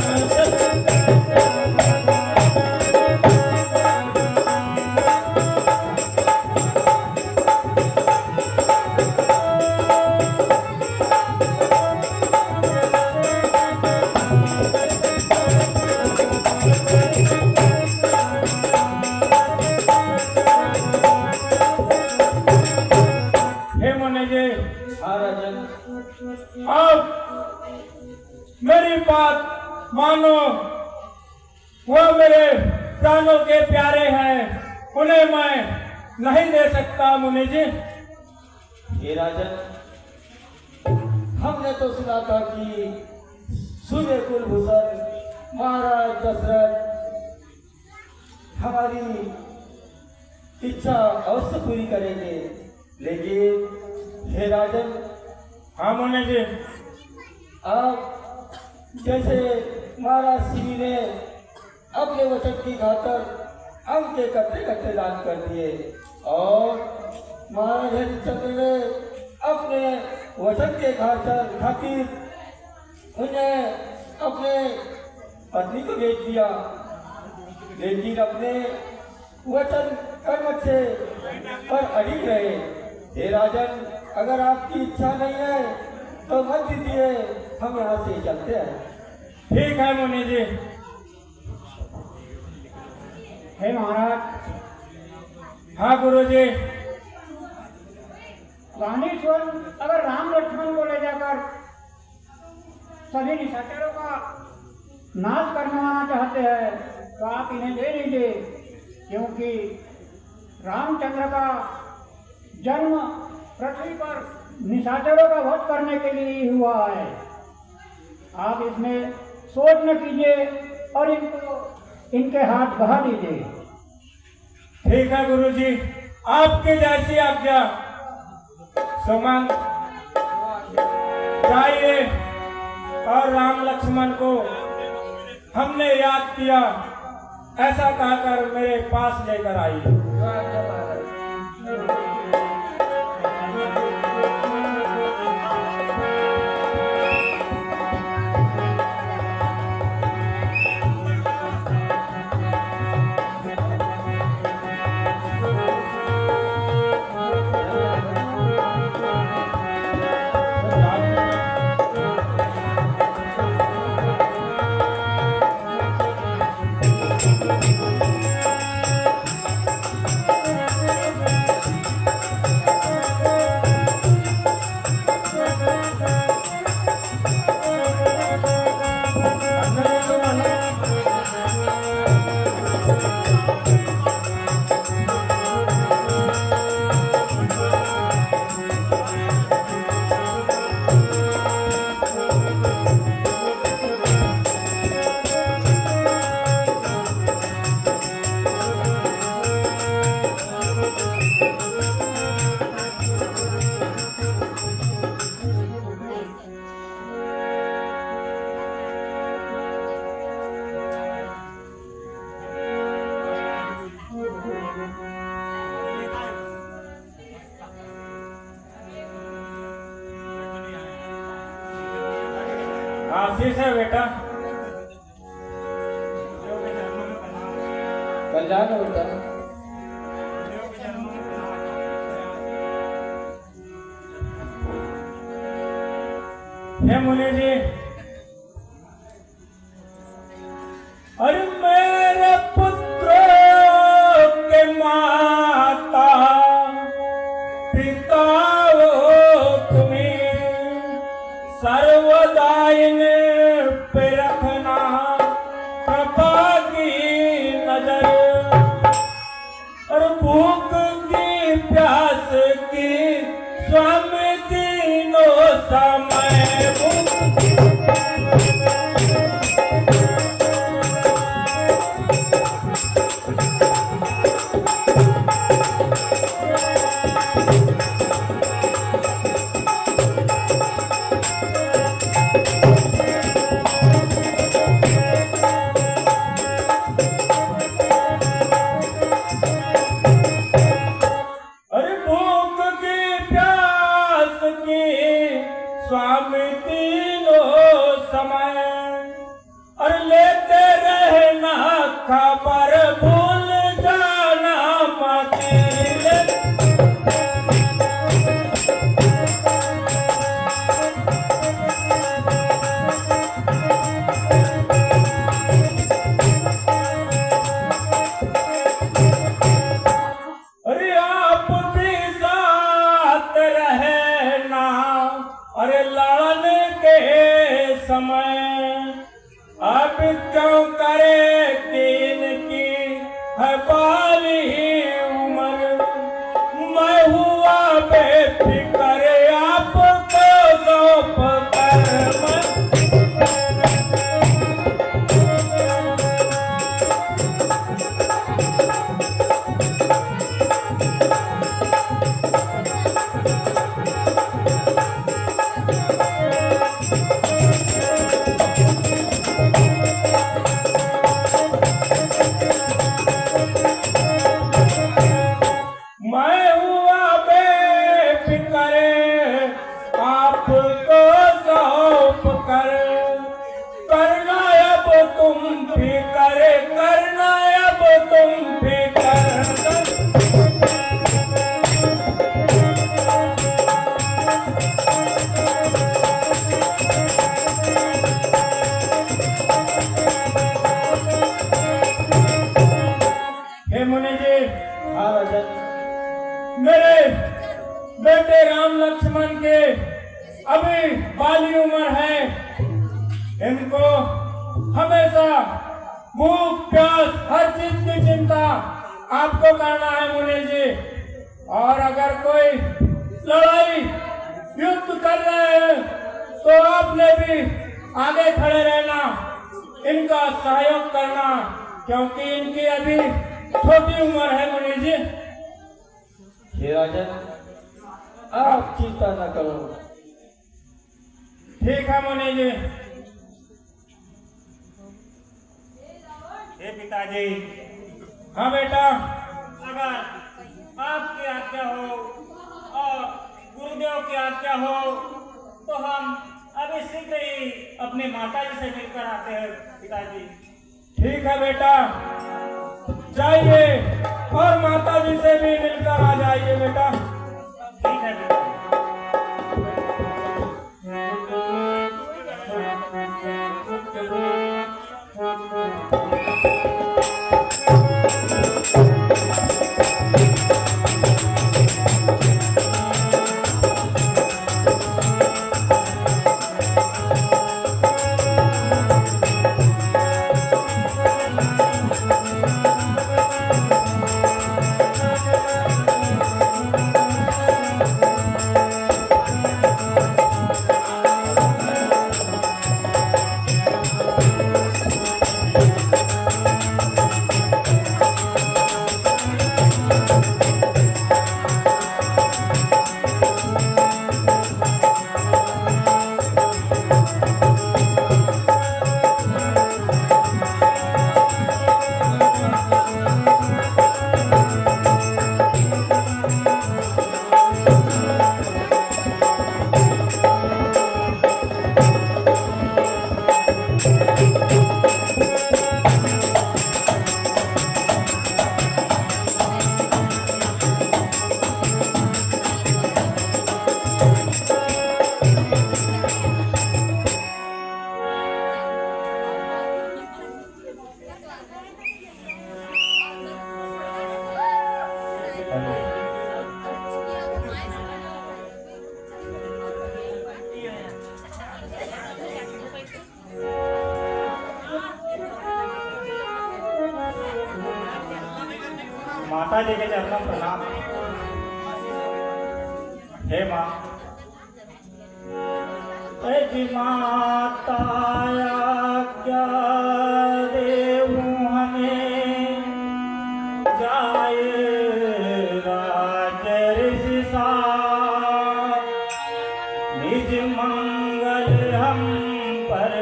हे मुनि जी, हाँ राजन, अब मेरी बात मानो। वो मेरे प्राणों के प्यारे हैं, उन्हें मैं नहीं दे सकता मुनि जी। हे राजन, हमने तो सुना था कि सूर्य कुलभूषण महाराज दशरथ हमारी इच्छा अवश्य पूरी करेंगे, लेकिन हे राजन, हाँ मुनि जी। आप जैसे महाराज श्री ने अपने वचन की खातर उनके कट्टे कट्टे दान कर दिए, और महाराज हरिश्चंद्र ने अपने वचन के खातिर उन्हें अपने पत्नी को बेच दिया, लेकिन अपने वचन कर्म से पर अड़िग रहे। हे राजन, अगर आपकी इच्छा नहीं है तो मत दीजिए, हम यहाँ से चलते हैं। ठीक है मुनि जी। हे महाराज, हाँ गुरु जी। रानीश्वर अगर राम लक्ष्मण को ले जाकर सभी निशाचरों का नाश करवाना चाहते हैं तो आप इन्हें दे दीजिए, क्योंकि रामचंद्र का जन्म पृथ्वी पर निशाचरों का वध करने के लिए ही हुआ है। आप इसमें सोच न कीजिए और इनको इनके हाथ बहा दीजिए। ठीक है गुरु जी, आपकी जैसी आज्ञा। सुमन जाइए और राम लक्ष्मण को हमने याद किया ऐसा कहकर मेरे पास लेकर आइए। आशीष है बेटा। कल्याण होता। हे मुनि जी, अरे मेरे पुत्रों के माता पिता हो तुम्हें, सर्वदा इन पे रखना कृपा की नजर, और भूख की प्यास की स्वामी तीनों समय स्वामी तीनों समय, और लेते रहना खबर, भूल जाना मत। अरे आप भी साथ रहना, अरे लड़न के समय, अब क्यों करे दीन की है बाली उम्र, मैं हुआ बेफिक्र आपको सौंप कर मैं। मैं हुआ बेफिक्र आपको सौंप कर, करना अब तुम फिक्र, करना अब तुम फिक्र। हे मुनि जी, हाँ राजन, मेरे बेटे राम लक्ष्मण के अभी बाली उम्र है, इनको हमेशा भूख प्यास हर चीज की चिंता आपको करना है मुनि जी। और अगर कोई लड़ाई युद्ध कर रहे हैं तो आपने भी आगे खड़े रहना, इनका सहयोग करना, क्योंकि इनकी अभी छोटी उम्र है मुनि जी। हे राजन, आप चिंता न करो। ठीक है मुनि जी। हे पिताजी, हाँ बेटा, अगर आपकी आज्ञा हो और गुरुदेव की आज्ञा हो तो हम अभी शीघ्र ही अपने माताजी से मिलकर आते हैं पिताजी। ठीक है बेटा, जाइए और माता जी से भी मिलकर आ जाइए बेटा। ठीक है पिताजी। माता जी के चरणों में प्रणाम। हे माँ, जी माता क्या देवूं हमें जाए राज ऋषि साथ, निज मंगल हम पर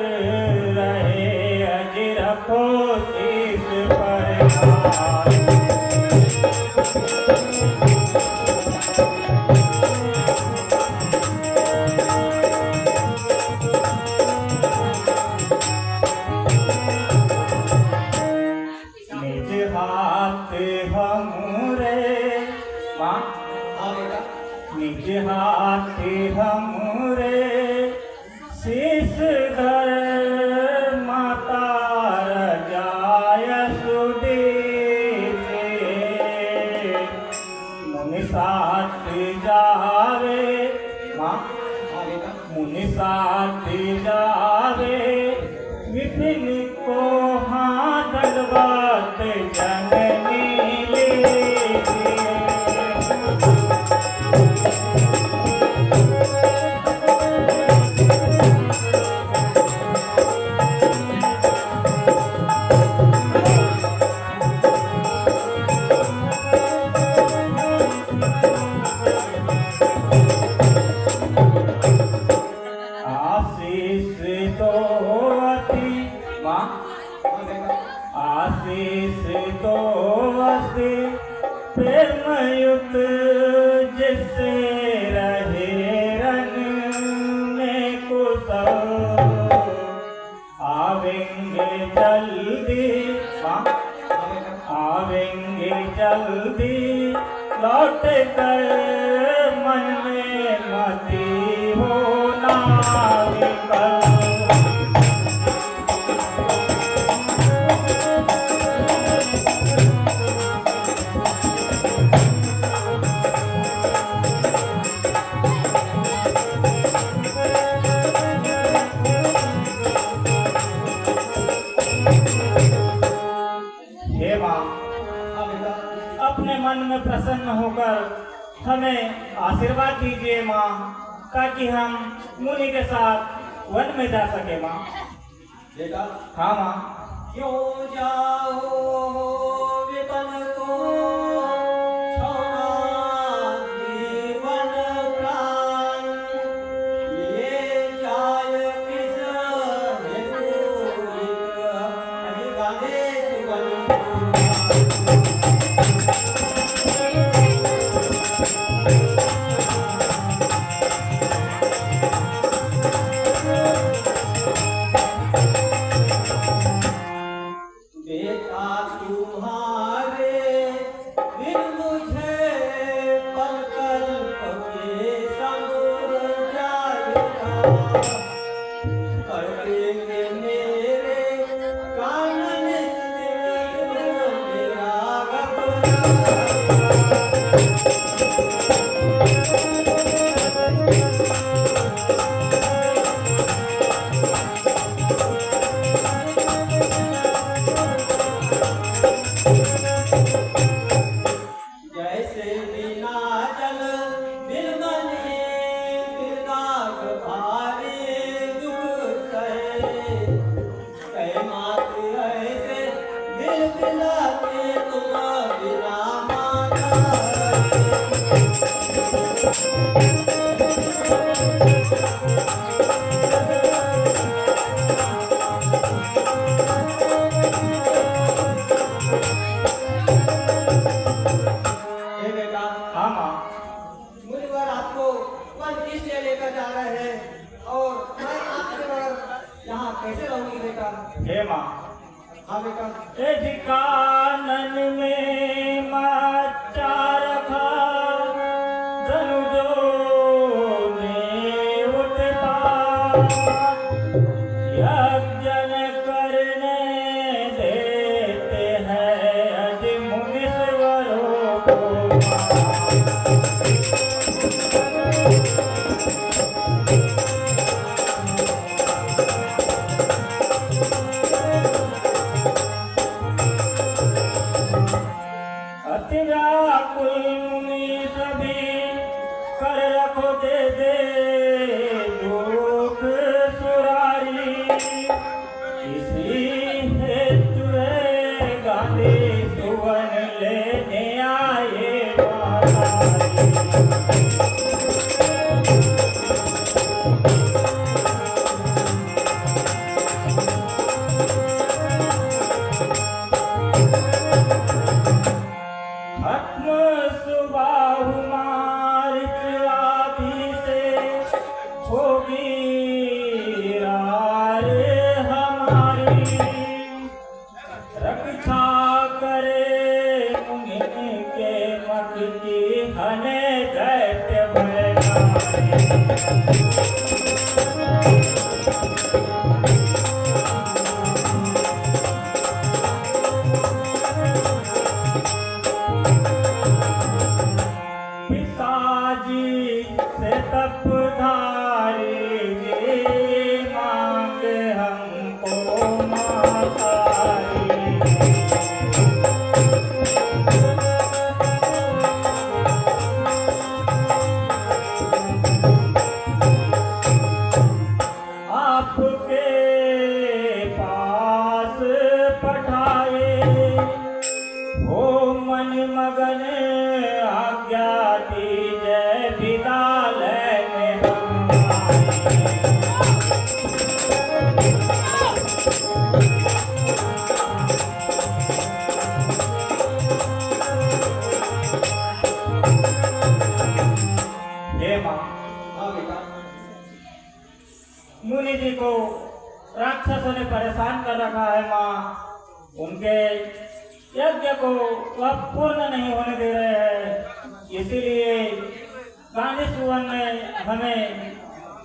रहे, अज रखो शीस पर हाथ। निज हाथ हमरे माँ, निज हाथ हमरे शीस धर माता रजाय सुदीचे, मुनि साथ जावे माँ, मुनि साथ जावे, विपिन को हाँ दलवात जननी लीजिए। आशीष तो अति माँ, आशीष तो अति प्रेमयुक्त, जिससे रहे रन में कुशल, आवेंगे जल्दी माँ, आवेंगे जल्दी लौट कर, मन में मती होना विकल। हे माँ, अपने मन में प्रसन्न होकर हमें आशीर्वाद दीजिए माँ, ताकि हम मुनि के साथ वन में जा सके माँ। बेटा हाँ माँ। क्यों जाओ विपन को छोड़ा जीवन प्राण, ये जाय किस हेतु गाने सुगंध। बेटा तुम्हारे बिन मुझे पलकल्प के संग जाएगा, कर देंगे मेरे कानन मेरा घबराएगा। जैसे बिना जल बिन बने बिरदाग भारी दुख सहे, कहे मात ऐसे दिल पिलाते तुम बिना माना हे बेटा। हाँ माँ। मुनिवर आपको वन इसलिए लेकर जा रहे हैं, और मैं आपके बगैर यहाँ कैसे रहूंगी बेटा। हे माँ, हाँ बेटा। यदि कानन में मच्चा रखा, धनुजों ने उत्पात, यज्ञ करने देते हैं यदि मुनीश्वरों को अति को दे दे दुख सुरारी, इसी हेतु गांधी सुवन लेने आए मातारी। खत्म सुबाहु मार्च आदि से होगी रार हमारी, रक्षा करे मुनि के मत की हने दैत्य भयकारी। पिताजी से तपधारी जी मांगे हमको मातारी। आपके पास पठाए हो मन मगन आज्ञा दीजय विद्यालय में हम आए। हे माँ, हाँ बेटा, मुनि जी को राक्षसों ने परेशान कर रखा है माँ। उनके यज्ञ को वह पूर्ण नहीं होने दे रहे हैं, इसीलिए गांधी सुवन ने हमें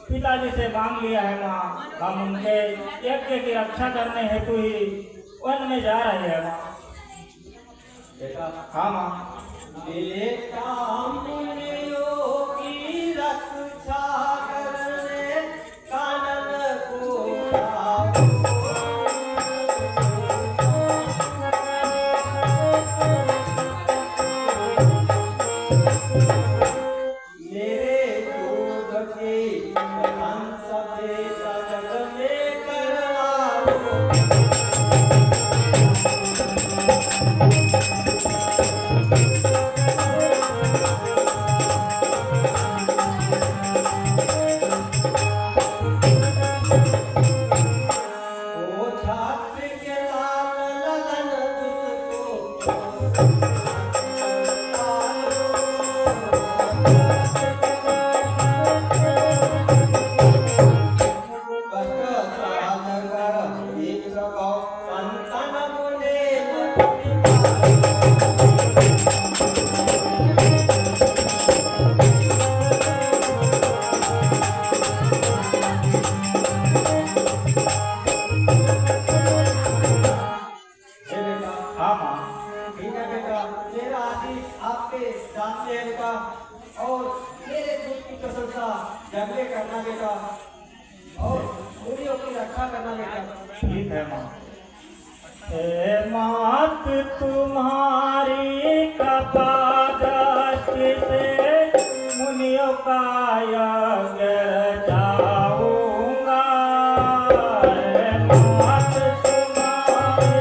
पिताजी से मांग लिया है माँ। हम उनके यज्ञ की रक्षा करने हेतु ही वन में जा रहे हैं माँ। बेटा, हाँ माँ। बेटा मुनियों की रक्षा करने कानन को आओ। मेरे दूध की हंस से सजग लेकर आओ। ओ छात्र के लाल लगन तुझको हाँ माँ। ठीक है बेटा, मेरा आशीष आपके सामने है बेटा, और मेरे दूध की प्रशंसा जग में करना बेटा, और मुनियों की रक्षा करना बेटा। ठीक है माँ। हे मात तुम्हारी कपादृष्टि से मुनियों का यज्ञ रचाऊंगा। हे मात तुम्हारी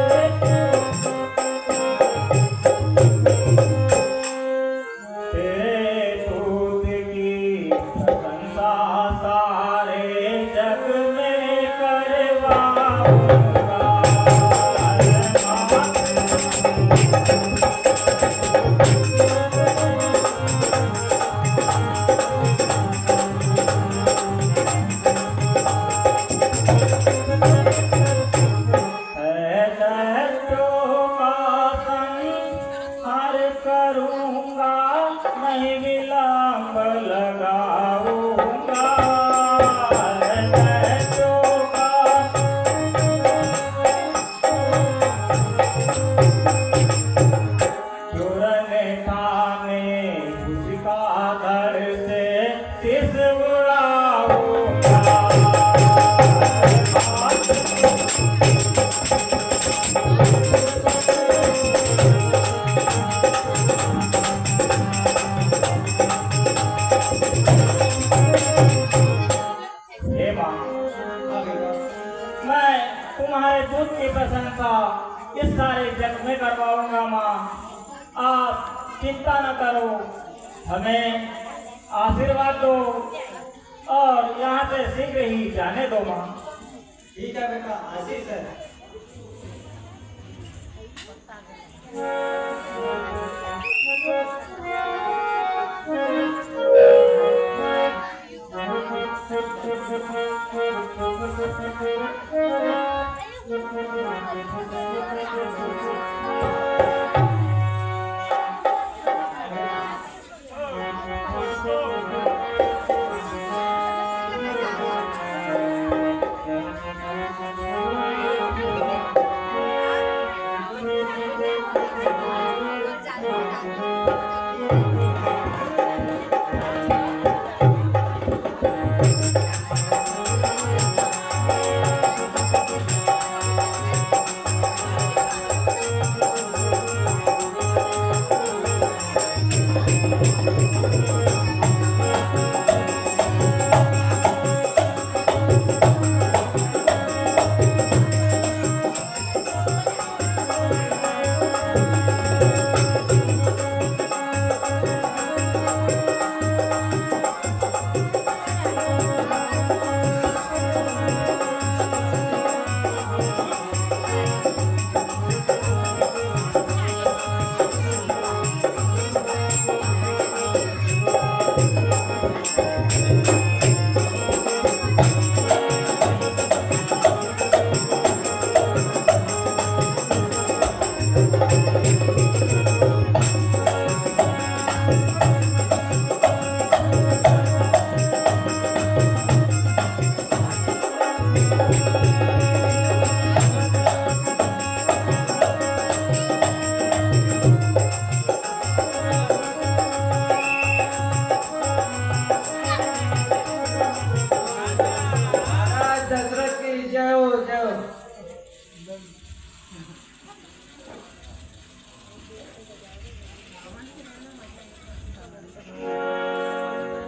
तेरे दूध की प्रशंसा सारे जग में करवाऊंगा। करूंगा नहीं विलंब लगाऊंगा। चुरने खाने उसका दर से किस उड़ाऊंगा। प्रशंसा इस सारे जग में करवाऊंगा माँ। आप चिंता न करो, हमें आशीर्वाद दो और यहाँ से शीघ्र ही जाने दो माँ। ठीक है बेटा, आशीष है।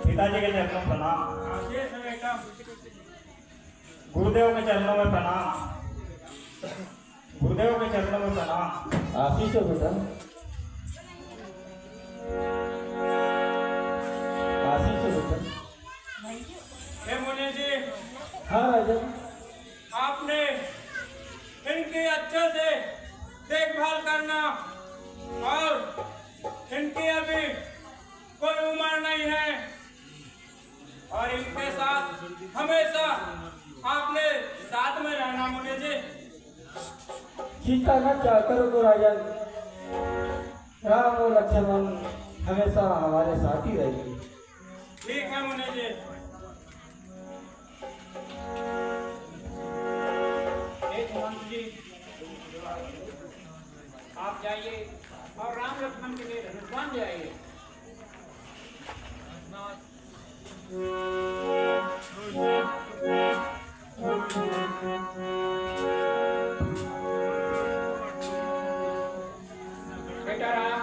पिताजी के चरणों में प्रणाम। आशीष है बेटा। गुरुदेव के चरणों में प्रणाम। गुरुदेव के चरणों में प्रणाम। आशीष है बेटा, आशीष है बेटा। हे मुनि जी, हाँ राजन, आपने इनकी अच्छे से देखभाल करना और इनकी अभी कोई उम्र नहीं है और इनके साथ हमेशा आपने साथ में रहना मुनि जी। चिंता न क्या करो तो राजन, राम और लक्ष्मण हमेशा हमारे साथ ही रहेंगे। ठीक है मुनि जी। एक मंत्री जी, आप जाइए और राम लक्ष्मण के लिए धनुष बांध जाइए। बेटा राम,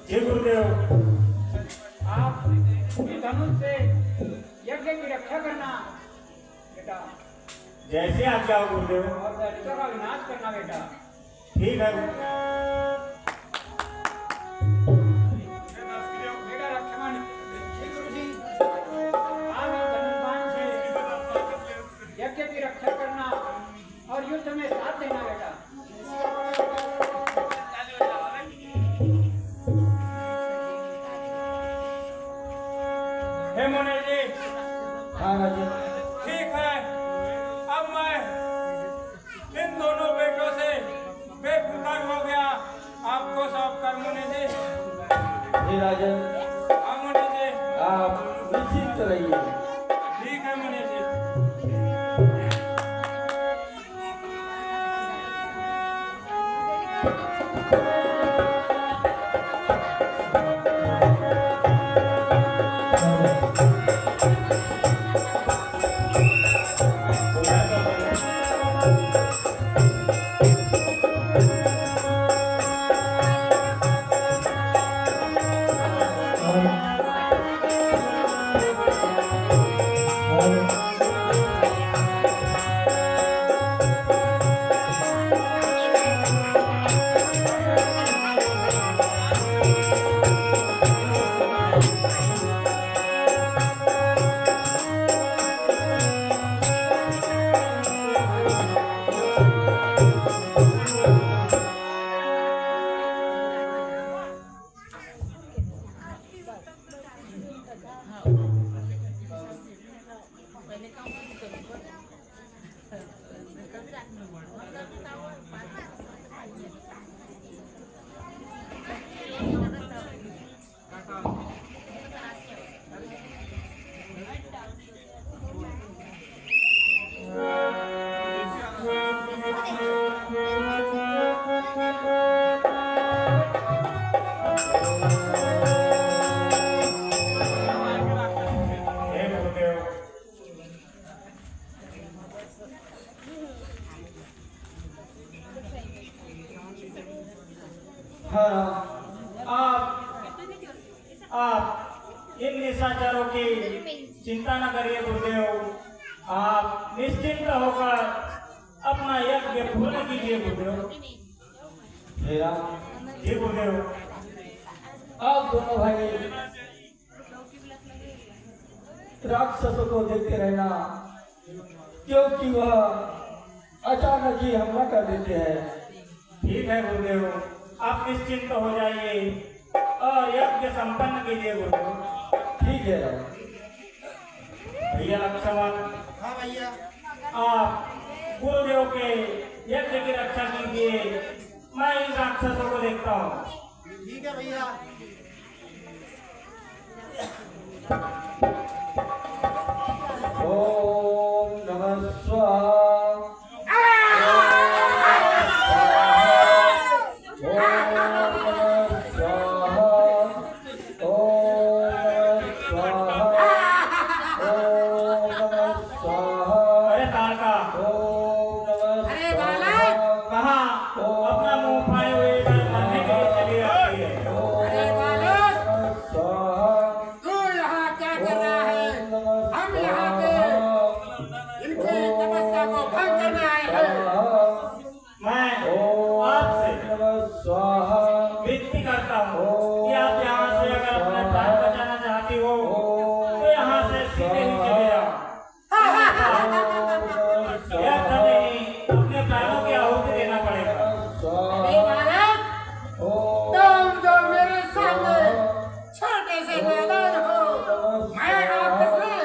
जी गुरुदेव। आप इस धनुष से यज्ञ की रक्षा करना बेटा, जैसे आज्ञा हो गुरुदेव। और दैत्यों का विनाश करना बेटा। ठीक है। बेटा लक्ष्मण, श्री गुरु जी, आप इस धनुष से यज्ञ की रक्षा करना और युद्ध में साथ देना बेटा। हे मुनि जी, हाँ राजन, ठीक है। अब मैं इन दोनों बेटों से बेफिक्र हो गया। आपको सौंप कर मुनि जी। हे राजन, हाँ मुनि जी। आप निश्चिंत रहिए। ठीक है मुनि जी। हे गुरुदेव, हाँ आप इन निशाचरों की चिंता न करिए गुरुदेव। आप निश्चिंत होकर अपना यज्ञ पूर्ण कीजिए गुरुदेव। मेरा जी गुरुदेव। आप दोनों भाई राक्षसों को देखते रहना, क्योंकि वह अचानक ही हमला कर देते हैं। ठीक है गुरुदेव, आप निश्चिंत हो जाइए और यज्ञ संपन्न कीजिए गुरुदेव। ठीक है। भैया लक्ष्मण, हाँ भैया। आप गुरुदेव के यज्ञ की रक्षा कीजिए, मैं इन राक्षसों को देखता हूँ। ठीक है भैया। ओम नमः स्वाहा। अरे तारका, कहाँ अपना मुंह फाड़े हुए इधर मरने के लिए चली आती है? तू यहाँ क्या कर रहा है? हम यहाँ पे इनकी तपस्या को भंग करने आए हैं। मैं आपसे विनती करता हूँ कि आप यहाँ से अगर अपना प्राण बचाना चाहती हो तो यहाँ से सीधे ही चले जाओ। यह नहीं, अपने प्राणों की आहुति देना पड़ेगा। अरे बालक, तुम जो मेरे सामने छोटे से नादान हो, मैं राक्षस नहीं।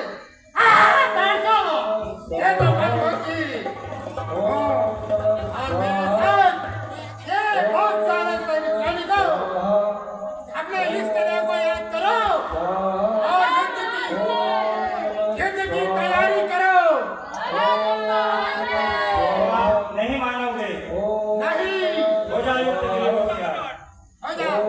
बैठ जाओ, ये तो भगवती। और मेरे साथ ये बहुत सारे सैनिकों, हमने इस तरह को याद करो और युद्ध की तैयारी करो। आप नहीं मानोगे, नहीं, हो जाए युद्ध के लिए हो गया। हो जाओ।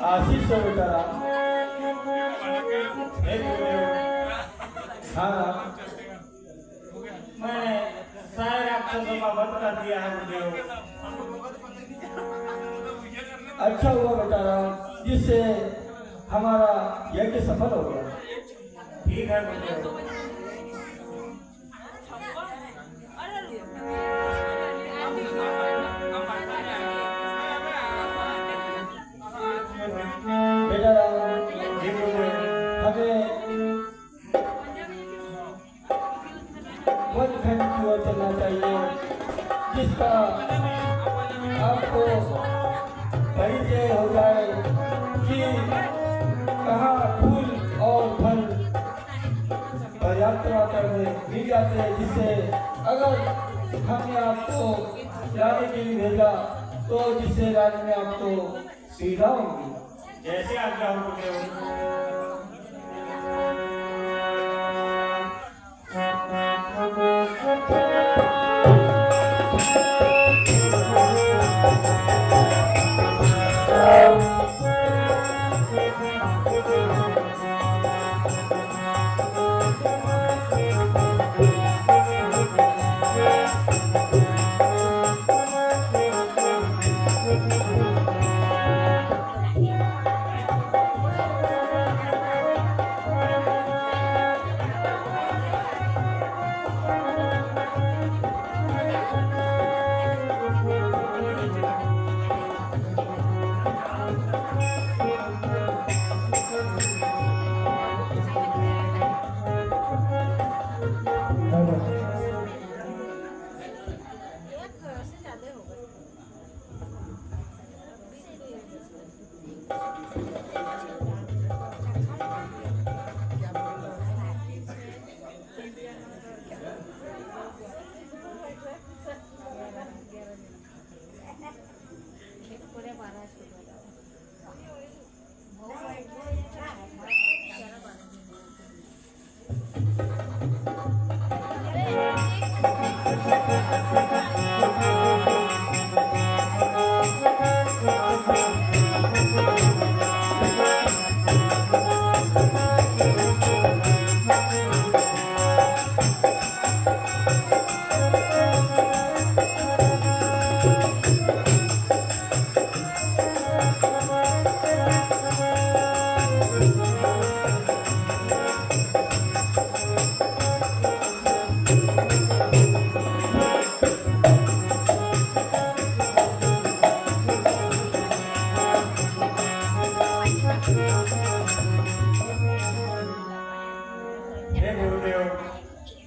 आशीष हो बेटा। हे गुरुदेव, हाँ मैंने सारे राक्षसों का वध कर दिया है गुरुदेव। अच्छा हुआ बेटा राम, जिससे हमारा यज्ञ सफल हो गया। ठीक है गुरुदेव। बेटा राम, जी गुरुदेव। हमें वन खंड की ओर चलना चाहिए, जिसका आप को परिचय हो जाए कि कहाँ फूल और फल पर्याप्त मात्रा में मिल जाते हैं, जिससे अगर हमने आपको लाने के लिए भेजा तो जिससे लाने में आपको सुविधा होगी। जैसे आज्ञा हो गुरुदेव।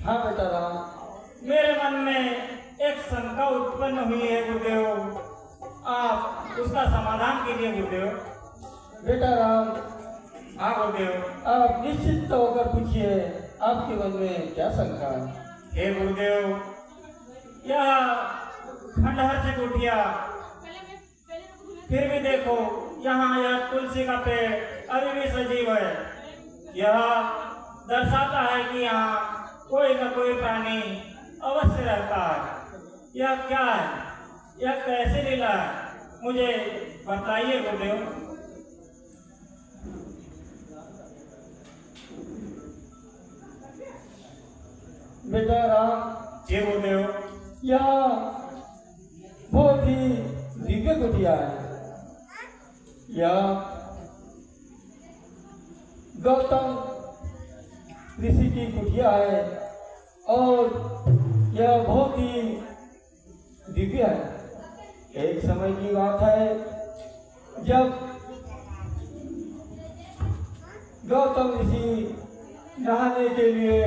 हाँ बेटा राम। मेरे मन में एक शंका उत्पन्न हुई है गुरुदेव, आप उसका समाधान कीजिए गुरुदेव। बेटा राम, हाँ गुरुदेव। आप निश्चित होकर पूछिए, आपके मन में क्या शंका है? हे गुरुदेव, यह खंडहर से कुटिया, फिर भी देखो यहाँ यह तुलसी का पेड़ अभी भी सजीव है। यह दर्शाता है कि यहाँ कोई न कोई प्राणी अवश्य रहता है। यह क्या है, यह कैसे लीला है, मुझे बताइए गुरुदेव। बेटा राम, जी गुरुदेव। यह बहुत ही दिव्य कुटिया है। यह गौतम ऋषि की कुटिया है और यह बहुत ही दिव्य है। एक समय की बात है जब गौतम ऋषि नहाने के लिए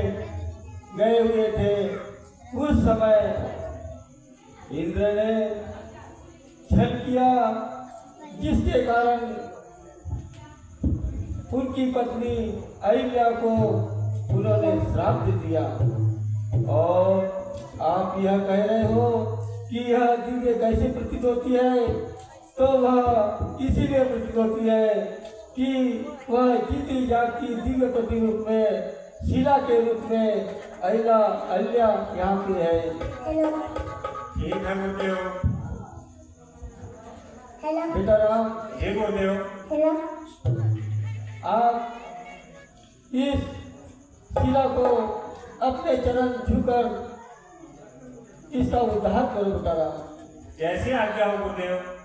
गए हुए थे, उस समय इंद्र ने छल किया, जिसके कारण उनकी पत्नी अहिल्या को उन्होंने श्राप दे दिया। और आप यह कह रहे हो कि यह दिव्य कैसे प्रतीत होती है, तो वह इसीलिए प्रतीत होती है कि वह जीती जागती दिव्य प्रतिरूप में शिला के रूप में अहिल्या यहाँ पे है। ठीक है गुरुदेव। बेटा राम, जी गुरुदेव। आप इस शिला को अपने चरण छूकर इसका उद्धार करो बेटा राम। जैसी आज्ञा हो गुरुदेव।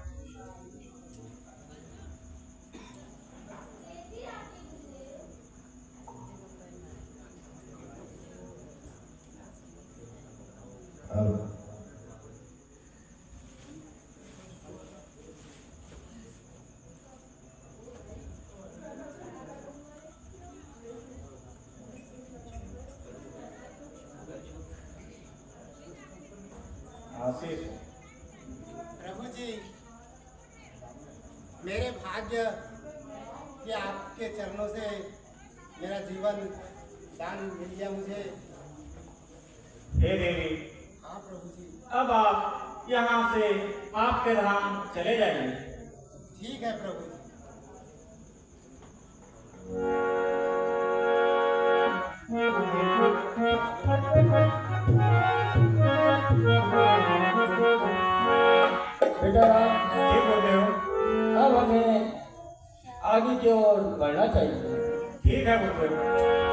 आशीष। प्रभु जी, मेरे भाग्य कि आपके चरणों से मेरा जीवन दान मिल गया मुझे। हे देवी, हाँ प्रभु जी। अब आप यहाँ से आपके धाम चले जाइए। ठीक है प्रभु जी। बेटा राम, जी बोलते हो? अब हमें आगे की ओर बढ़ना चाहिए। ठीक है बोलते हो।